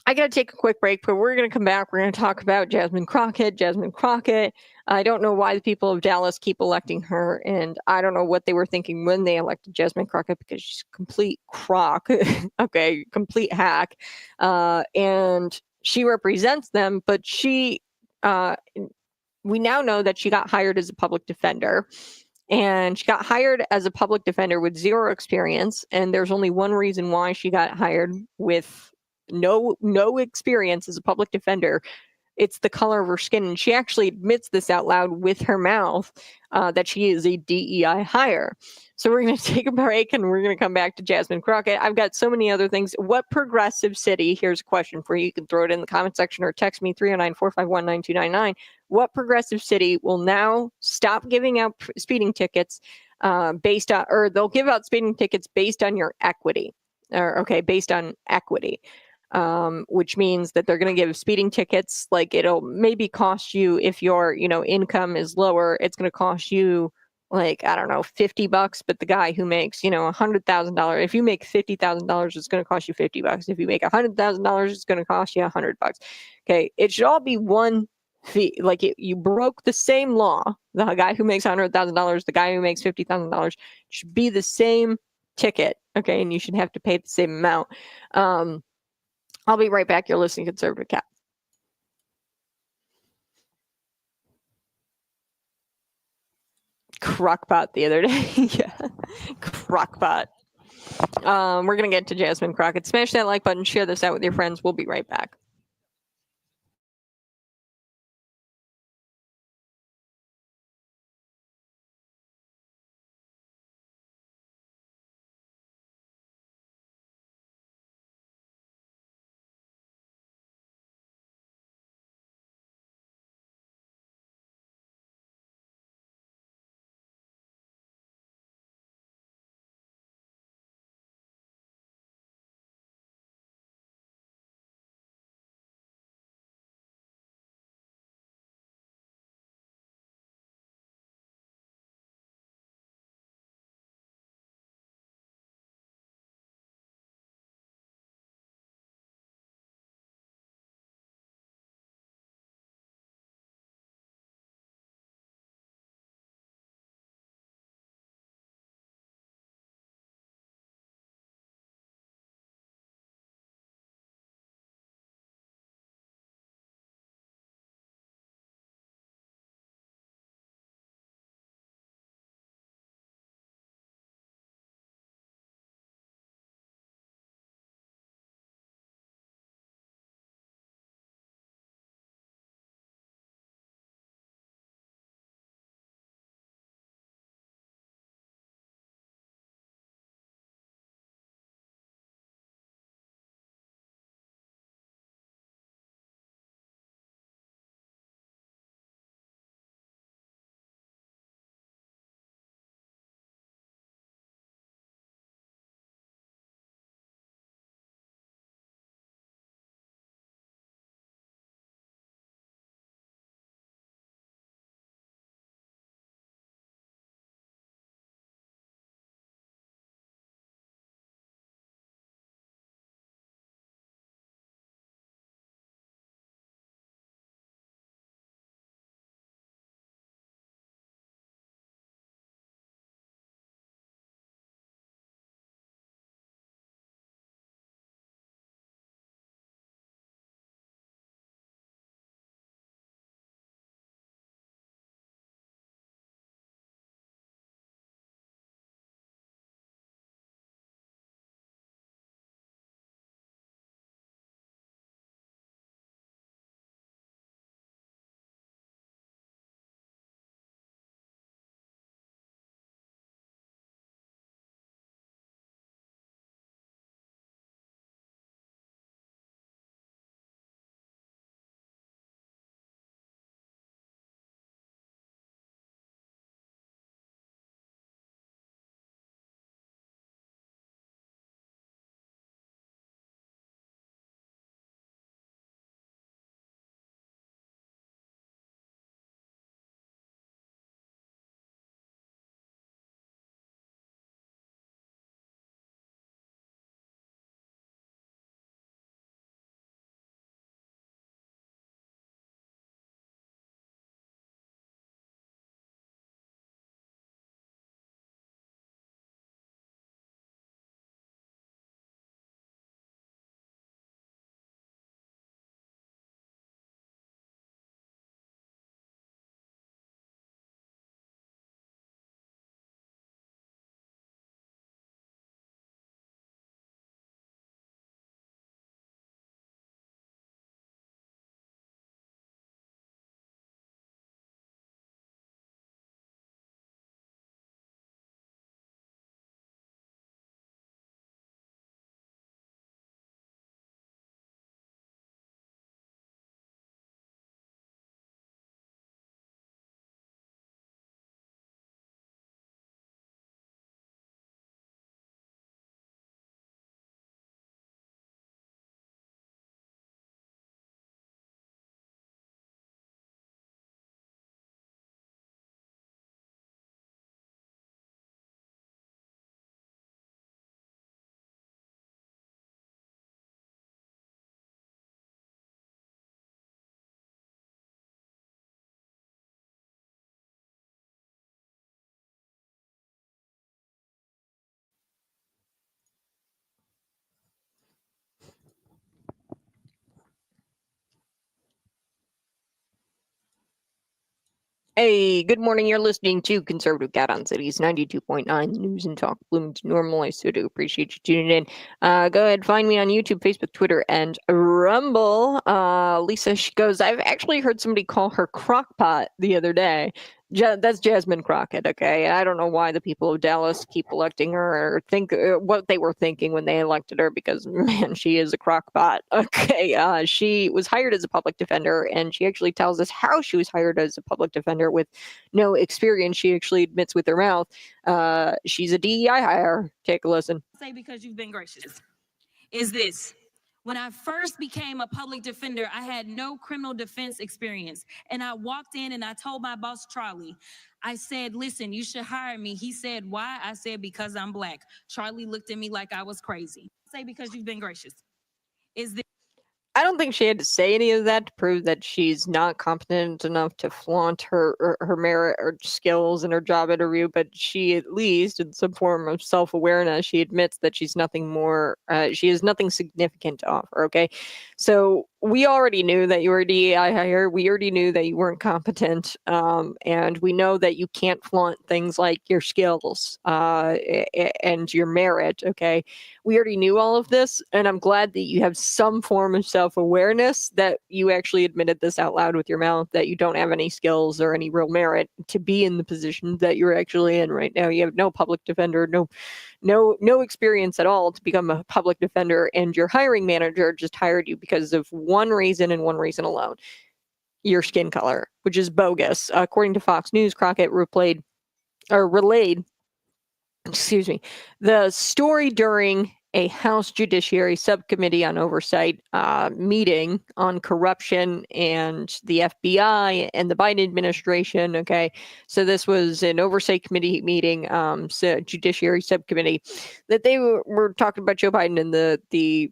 S1: I got to take a quick break, but we're going to come back. We're going to talk about Jasmine Crockett. I don't know why the people of Dallas keep electing her, and I don't know what they were thinking when they elected Jasmine Crockett, because she's a complete crock, okay, complete hack, and she represents them, but we now know that she got hired as a public defender, and she got hired as a public defender with zero experience, and there's only one reason why she got hired with no experience as a public defender. it's the color of her skin. And she actually admits this out loud with her mouth, that she is a DEI hire. So we're going to take a break and we're going to come back to Jasmine Crockett. I've got so many other things. What progressive city, here's a question for you. You can throw it in the comment section or text me 309-451-9299. What progressive city will now stop giving out speeding tickets based on, or they'll give out speeding tickets based on your equity, or based on equity, which means that they're going to give speeding tickets. Like, it'll maybe cost you, if your, income is lower, it's going to cost you like, I don't know, $50, but the guy who makes, $100,000, if you make $50,000, it's going to cost you $50. If you make $100,000, it's going to cost you $100. Okay. It should all be one fee. Like, you broke the same law. The guy who makes $100,000, the guy who makes $50,000 should be the same ticket. Okay. And you should have to pay the same amount. I'll be right back. You're listening to Conservative Cat. Crockpot the other day. Yeah. Crockpot. We're going to get to Jasmine Crockett. Smash that like button. Share this out with your friends. We'll be right back. Hey, good morning. You're listening to Conservative Cat on Cities 92.9 News and Talk Bloomington Normal. I so do appreciate you tuning in. Go ahead, find me on YouTube, Facebook, Twitter, and Rumble. Lisa, she goes, I've actually heard somebody call her crockpot the other day. That's Jasmine Crockett, okay? I don't know why the people of Dallas keep electing her or think what they were thinking when they elected her because, man, she is a crockpot. Okay, she was hired as a public defender, and she actually tells us how she was hired as a public defender with no experience. She actually admits with her mouth she's a DEI hire. Take a listen.
S4: Say because you've been gracious is this. When I first became a public defender, I had no criminal defense experience. And I walked in and I told my boss, Charlie, I said, listen, you should hire me. He said, why? I said, because I'm Black. Charlie looked at me like I was crazy. Say because you've been gracious. Is this.
S1: I don't think she had to say any of that to prove that she's not competent enough to flaunt her merit or skills in her job interview, but she at least, in some form of self-awareness, she admits that she's nothing more, she has nothing significant to offer, okay? So we already knew that you were a DEI hire. We already knew that you weren't competent, and we know that you can't flaunt things like your skills and your merit, okay? We already knew all of this, and I'm glad that you have some form of self-awareness that you actually admitted this out loud with your mouth, that you don't have any skills or any real merit to be in the position that you're actually in right now. You have no public defender, no experience at all to become a public defender, and your hiring manager just hired you because of one reason and one reason alone: your skin color, which is bogus. According to Fox News, Crockett relayed the story during a House Judiciary Subcommittee on Oversight meeting on corruption and the FBI and the Biden administration. Okay, so this was an Oversight Committee meeting, Judiciary Subcommittee, that they were talking about Joe Biden and the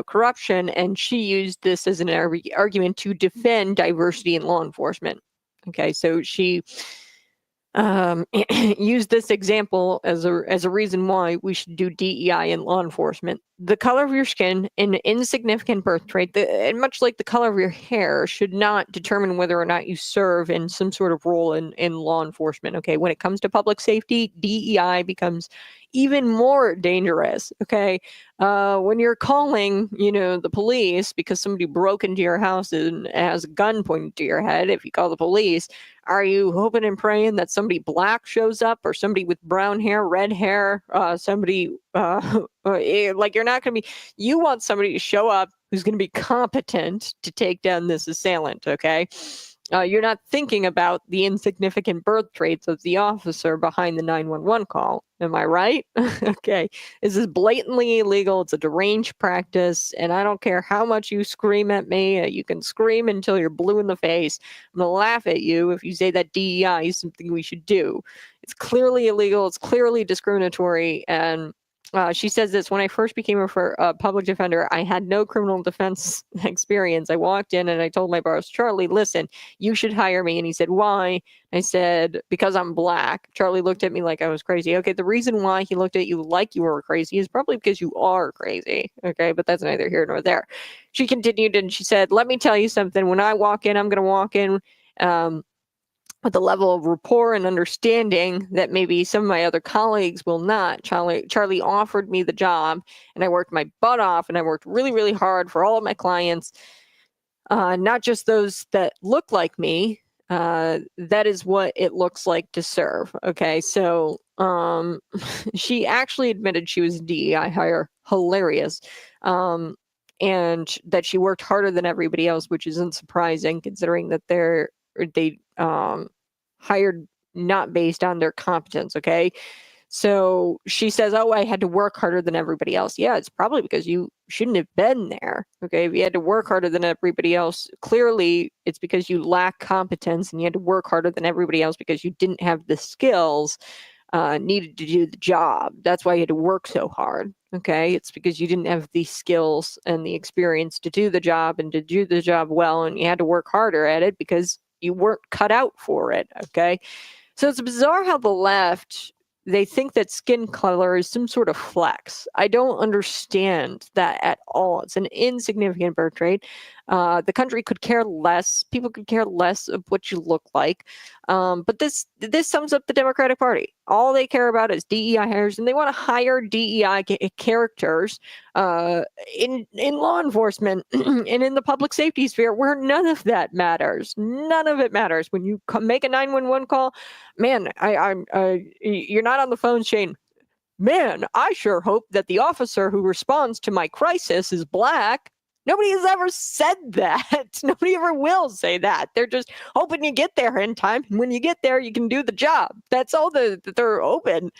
S1: corruption, and she used this as an argument to defend diversity in law enforcement. Okay, so she use this example as a reason why we should do DEI in law enforcement. The color of your skin, an insignificant birth trait, and much like the color of your hair, should not determine whether or not you serve in some sort of role in law enforcement. Okay, when it comes to public safety, DEI becomes even more dangerous. Okay, when you're calling, the police because somebody broke into your house and has a gun pointed to your head, if you call the police, are you hoping and praying that somebody Black shows up or somebody with brown hair, red hair, somebody like you're not going to be, you want somebody to show up who's going to be competent to take down this assailant, okay? You're not thinking about the insignificant birth traits of the officer behind the 911 call. Am I right? Okay. This is blatantly illegal. It's a deranged practice. And I don't care how much you scream at me. You can scream until you're blue in the face. I'm going to laugh at you if you say that DEI is something we should do. It's clearly illegal. It's clearly discriminatory. And she says this: when I first became a public defender, I had no criminal defense experience. I walked in and I told my boss, Charlie, listen, you should hire me. And he said, why? I said, because I'm Black. Charlie looked at me like I was crazy. Okay, the reason why he looked at you like you were crazy is probably because you are crazy. Okay, but that's neither here nor there. She continued and she said, let me tell you something. When I walk in, I'm going to walk in with a level of rapport and understanding that maybe some of my other colleagues will not. Charlie offered me the job, and I worked my butt off, and I worked really, really hard for all of my clients, not just those that look like me. That is what it looks like to serve. Okay, so she actually admitted she was a DEI hire. Hilarious. And that she worked harder than everybody else, which isn't surprising considering that they hired not based on their competence. Okay, so she says, oh, I had to work harder than everybody else. Yeah, it's probably because you shouldn't have been there. Okay, if you had to work harder than everybody else, clearly it's because you lack competence, and you had to work harder than everybody else because you didn't have the skills needed to do the job. That's why you had to work so hard. Okay, it's because you didn't have the skills and the experience to do the job and to do the job well, and you had to work harder at it because you weren't cut out for it. Okay, so it's bizarre how the left, they think that skin color is some sort of flex. I don't understand that at all. It's an insignificant birth trait. The country could care less. People could care less of what you look like. But this sums up the Democratic Party. All they care about is DEI hires, and they want to hire DEI characters in law enforcement and in the public safety sphere, where none of that matters. None of it matters. When you make a 911 call, man, you're not on the phone saying, man, I sure hope that the officer who responds to my crisis is Black. Nobody has ever said that. Nobody ever will say that. They're just hoping you get there in time. And when you get there, you can do the job. That's all that they're open.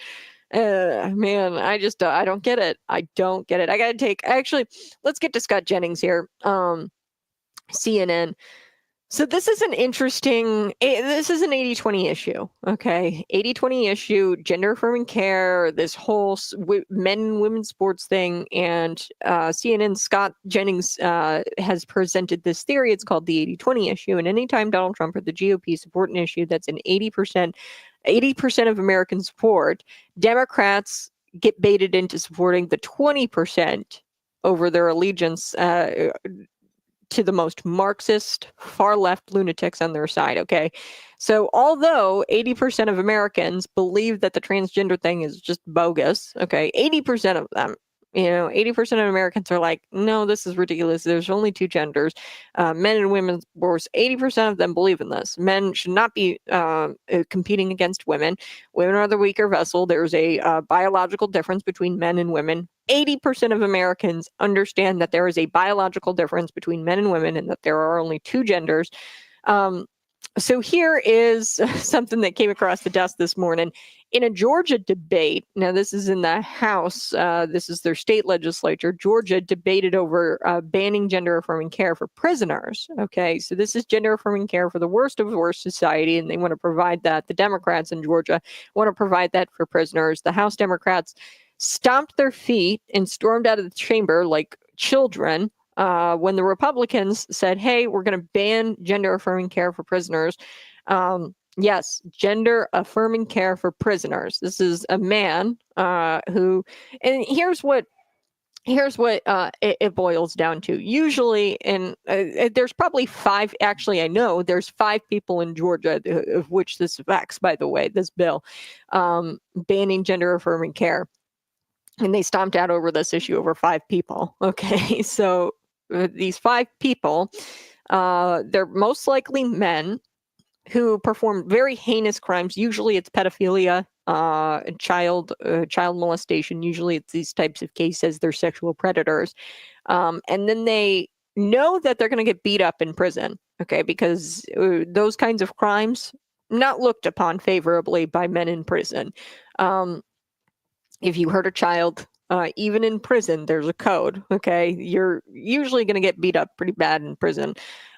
S1: Man, I don't get it. I don't get it. I got to actually, let's get to Scott Jennings here. CNN. So this is an 80-20 issue, okay? 80-20 issue, gender affirming care, this whole men and women's sports thing, and CNN Scott Jennings has presented this theory. It's called the 80-20 issue, and anytime Donald Trump or the GOP support an issue that's an 80% of American support, Democrats get baited into supporting the 20% over their allegiance to the most Marxist, far-left lunatics on their side, okay? So although 80% of Americans believe that the transgender thing is just bogus, okay, 80% of them, 80% of Americans are like, no, this is ridiculous. There's only two genders, men and women's sports. 80% of them believe in this. Men should not be competing against women. Women are the weaker vessel. There's a biological difference between men and women. 80% of Americans understand that there is a biological difference between men and women and that there are only two genders. So here is something that came across the desk this morning. In a Georgia debate, now this is in the House, this is their state legislature, Georgia debated over banning gender-affirming care for prisoners, okay? So this is gender-affirming care for the worst of the worst society, and they want to provide that. The Democrats in Georgia want to provide that for prisoners. The House Democrats stomped their feet and stormed out of the chamber like children when the Republicans said, hey, we're going to ban gender-affirming care for prisoners. Yes, gender-affirming care for prisoners. This is a man who, and here's what it boils down to. Usually, there's probably five, actually I know there's 5 people in Georgia of which this affects, by the way, this bill, banning gender-affirming care. And they stomped out over this issue over 5 people. Okay, so these 5 people, they're most likely men who perform very heinous crimes. Usually it's pedophilia, child molestation. Usually it's these types of cases. They're sexual predators. And then they know that they're going to get beat up in prison, okay, because those kinds of crimes not looked upon favorably by men in prison. If you hurt a child, even in prison, there's a code, okay? You're usually going to get beat up pretty bad in prison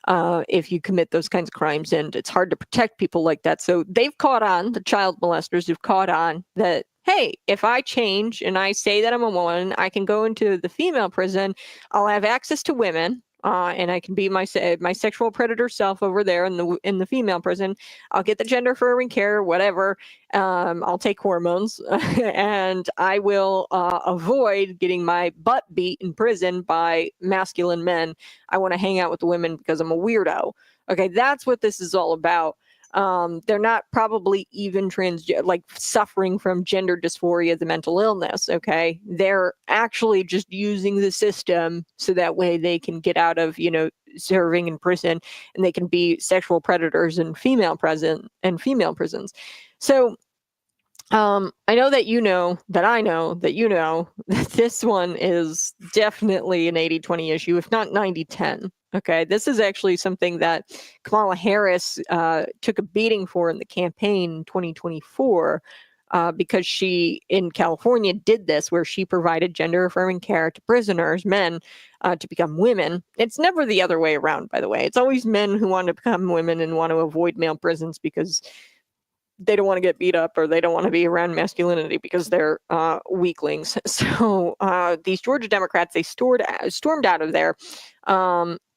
S1: if you commit those kinds of crimes, and it's hard to protect people like that. So they've caught on, the child molesters have caught on that, hey, if I change and I say that I'm a woman, I can go into the female prison, I'll have access to women, and I can be my sexual predator self over there in the female prison. I'll get the gender affirming care, whatever. I'll take hormones, and I will avoid getting my butt beat in prison by masculine men. I want to hang out with the women because I'm a weirdo. Okay, that's what this is all about. They're not probably even suffering from gender dysphoria, the mental illness, okay? They're actually just using the system so that way they can get out of, serving in prison, and they can be sexual predators in female prisons. So I know that I know that this one is definitely an 80-20 issue, if not 90-10. Okay, this is actually something that Kamala Harris took a beating for in the campaign in 2024 because she, in California, did this where she provided gender-affirming care to prisoners, men, to become women. It's never the other way around, by the way. It's always men who want to become women and want to avoid male prisons because they don't want to get beat up or they don't want to be around masculinity because they're weaklings. So these Georgia Democrats, they stormed out of there.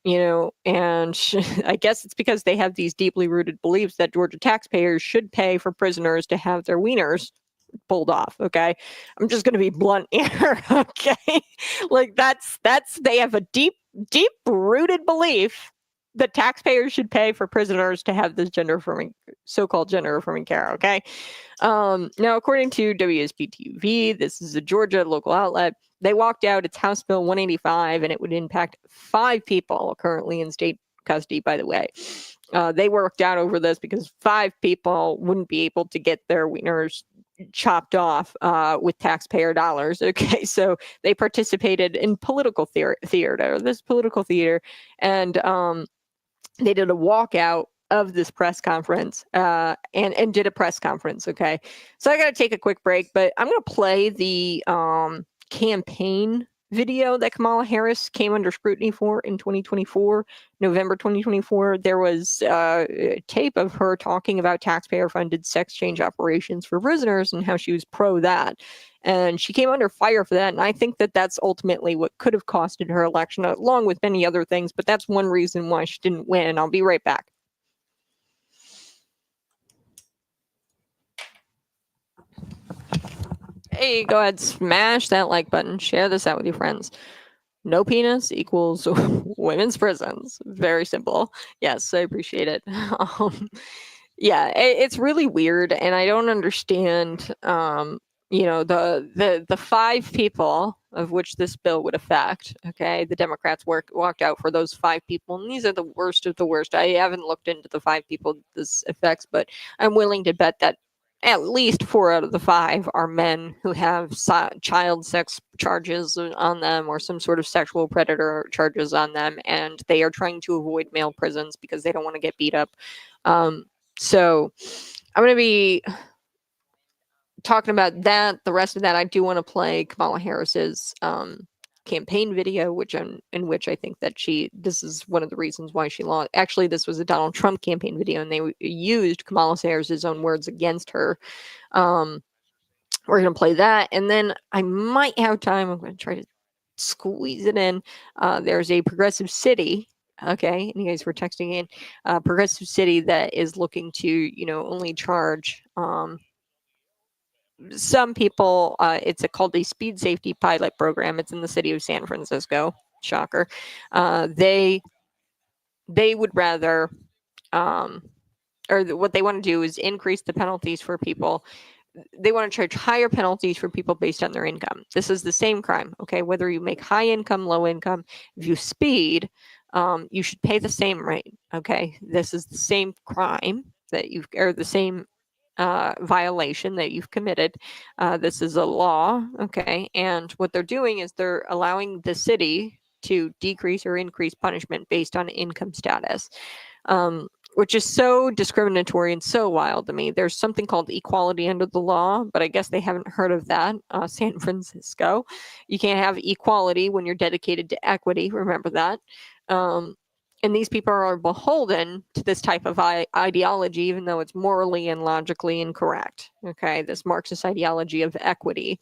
S1: And I guess it's because they have these deeply rooted beliefs that Georgia taxpayers should pay for prisoners to have their wieners pulled off. Okay, I'm just going to be blunt here. Okay, like that's they have a deep deep-rooted belief that taxpayers should pay for prisoners to have this so-called gender-affirming care, okay? Now, according to WSB-TV, this is a Georgia local outlet, they walked out its House Bill 185, and it would impact 5 people currently in state custody, by the way. They worked out over this because 5 people wouldn't be able to get their wieners chopped off with taxpayer dollars. Okay, so they participated in political this political theater, and they did a walkout of this press conference and did a press conference. Okay, so I got to take a quick break, but I'm going to play the campaign video that Kamala Harris came under scrutiny for in 2024, November 2024. There was a tape of her talking about taxpayer-funded sex change operations for prisoners and how she was pro that. And she came under fire for that. And I think that that's ultimately what could have costed her election, along with many other things. But that's one reason why she didn't win. I'll be right back. Hey, go ahead, smash that like button. Share this out with your friends. No penis equals women's prisons. Very simple. Yes, I appreciate it. Yeah, it's really weird, and I don't understand. The 5 people of which this bill would affect. Okay, the Democrats walked out for those 5 people, and these are the worst of the worst. I haven't looked into the 5 people this affects, but I'm willing to bet that at least 4 out of the 5 are men who have child sex charges on them or some sort of sexual predator charges on them, and they are trying to avoid male prisons because they don't want to get beat up. So I'm going to be talking about that. The rest of that, I do want to play Kamala Harris's campaign video, in which I think that this is one of the reasons why she lost. Actually, this was a Donald Trump campaign video, and they used Kamala Harris's own words against her. We're going to play that, and then I might have time. I'm going to try to squeeze it in. There's a progressive city. Okay, and you guys were texting in progressive city that is looking to, only charge some people. It's called a speed safety pilot program. It's in the city of San Francisco. Shocker. They would rather, what they want to do is increase the penalties for people. They want to charge higher penalties for people based on their income. This is the same crime, okay? Whether you make high income, low income, if you speed, you should pay the same rate, okay? This is the same crime or the same violation that you've committed. This is a law, okay? And what they're doing is they're allowing the city to decrease or increase punishment based on income status. Which is so discriminatory and so wild to me. There's something called equality under the law, but I guess they haven't heard of that. San Francisco. You can't have equality when you're dedicated to equity. Remember that. And these people are beholden to this type of ideology, even though it's morally and logically incorrect. Okay, this Marxist ideology of equity.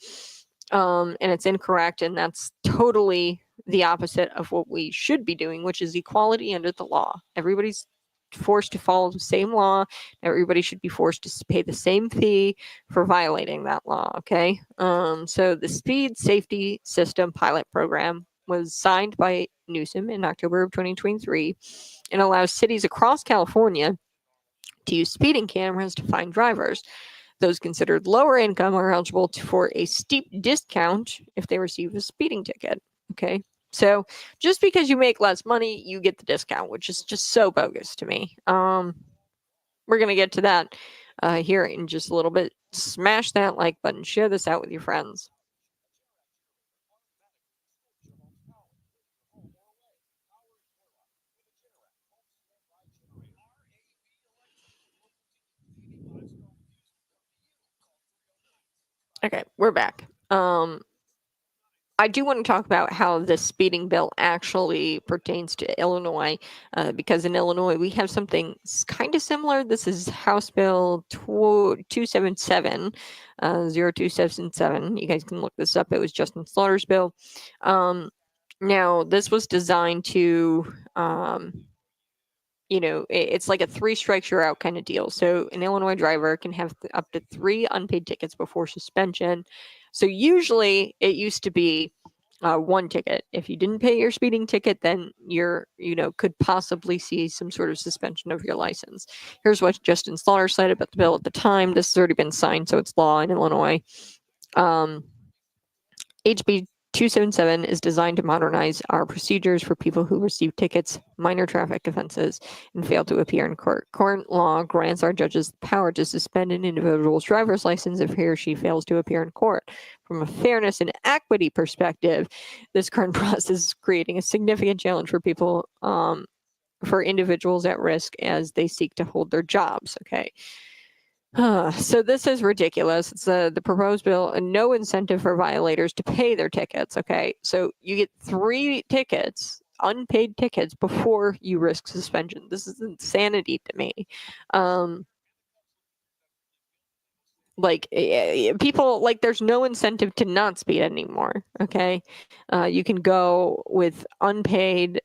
S1: And it's incorrect, and that's totally the opposite of what we should be doing, which is equality under the law. Everybody's forced to follow the same law. Everybody should be forced to pay the same fee for violating that law. Okay. So the speed safety system pilot program was signed by Newsom in October of 2023 and allows cities across California to use speeding cameras to find drivers. Those considered lower income are eligible for a steep discount if they receive a speeding ticket. Okay. So just because you make less money, you get the discount, which is just so bogus to me. We're going to get to that here in just a little bit. Smash that like button. Share this out with your friends. Okay, we're back. I do want to talk about how the speeding bill actually pertains to Illinois, because in Illinois we have something kind of similar. This is House Bill 277, 0277. You guys can look this up. It was Justin Slaughter's bill. Now, this was designed to, it's like a 3 strikes you're out kind of deal. So an Illinois driver can have up to 3 unpaid tickets before suspension. So usually it used to be one ticket. If you didn't pay your speeding ticket, then you're, could possibly see some sort of suspension of your license. Here's what Justin Slaughter said about the bill at the time. This has already been signed, so it's law in Illinois. HB 277 is designed to modernize our procedures for people who receive tickets, minor traffic offenses, and fail to appear in court. Current law grants our judges the power to suspend an individual's driver's license if he or she fails to appear in court. From a fairness and equity perspective, this current process is creating a significant challenge for people, for individuals at risk as they seek to hold their jobs. Okay. So this is ridiculous. It's the proposed bill, and no incentive for violators to pay their tickets. Okay, so you get 3 tickets, unpaid tickets, before you risk suspension. This is insanity to me. People, there's no incentive to not speed anymore. Okay, you can go with unpaid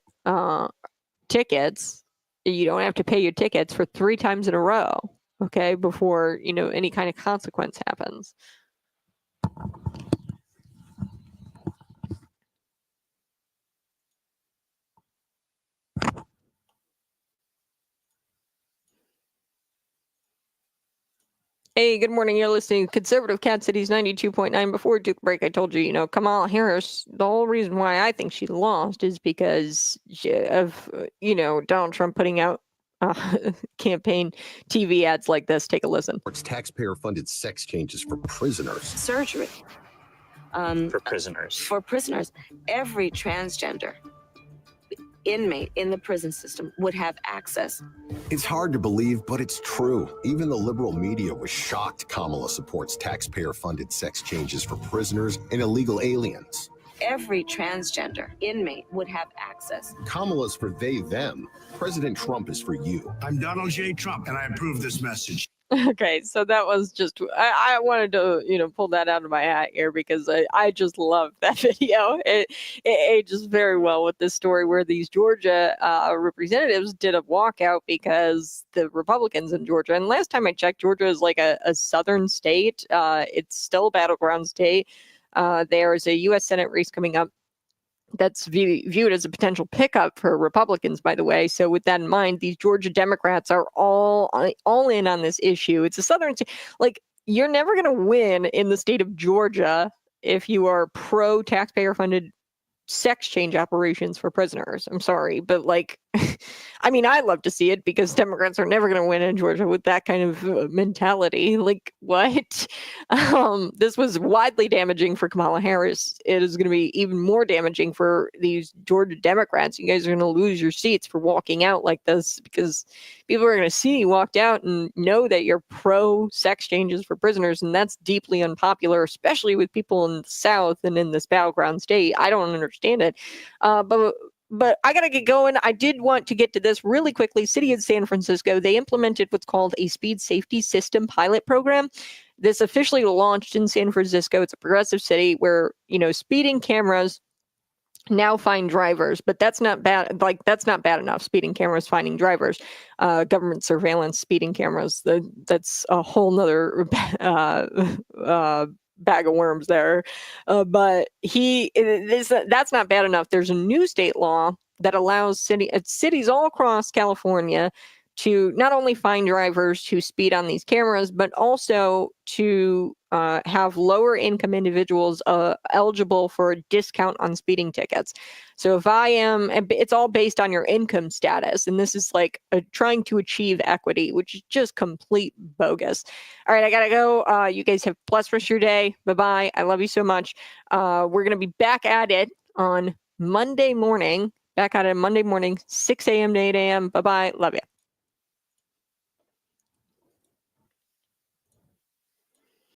S1: tickets. You don't have to pay your tickets for 3 times in a row. Okay, before, any kind of consequence happens. Hey, good morning. You're listening to Conservative Cat Cities 92.9. Before we took a break, I told you, Kamala Harris, the whole reason why I think she lost is because of, Donald Trump putting out campaign TV ads like this. Take a listen.
S5: It's taxpayer-funded sex changes for prisoners.
S6: Surgery.
S7: For prisoners.
S6: For prisoners. Every transgender inmate in the prison system would have access.
S5: It's hard to believe, but it's true. Even the liberal media was shocked Kamala supports taxpayer-funded sex changes for prisoners and illegal aliens.
S6: Every transgender inmate would have access.
S5: Kamala's for they, them. President Trump is for you.
S8: I'm Donald J. Trump, and I approve this message.
S1: Okay, so that was just, I wanted to, pull that out of my hat here because I just love that video. It ages very well with this story where these Georgia representatives did a walkout because the Republicans in Georgia, and last time I checked, Georgia is like a southern state. It's still a battleground state. There is a U.S. Senate race coming up that's viewed as a potential pickup for Republicans, by the way. So with that in mind, these Georgia Democrats are all in on this issue. It's a southern state. You're never going to win in the state of Georgia if you are pro taxpayer funded sex change operations for prisoners. I'm sorry, but I love to see it because Democrats are never going to win in Georgia with that kind of mentality. What? This was widely damaging for Kamala Harris. It is going to be even more damaging for these Georgia Democrats. You guys are going to lose your seats for walking out like this because people are going to see you walked out and know that you're pro sex changes for prisoners, and that's deeply unpopular, especially with people in the South and in this battleground state. I don't understand it. But I got to get going. I did want to get to this really quickly. City of San Francisco, they implemented what's called a speed safety system pilot program. This officially launched in San Francisco. It's a progressive city where, speeding cameras now find drivers, but that's not bad. That's not bad enough. Speeding cameras finding drivers, government surveillance, speeding cameras. That's a whole nother bag of worms there. But that's not bad enough. There's a new state law that allows cities all across California to not only find drivers who speed on these cameras, but also to have lower income individuals eligible for a discount on speeding tickets. So if it's all based on your income status, and this is trying to achieve equity, which is just complete bogus. All right, I gotta go. You guys have a blessed rest of your day. Bye-bye. I love you so much. We're gonna be back at it on Monday morning. 6 a.m. to 8 a.m. Bye-bye. Love you.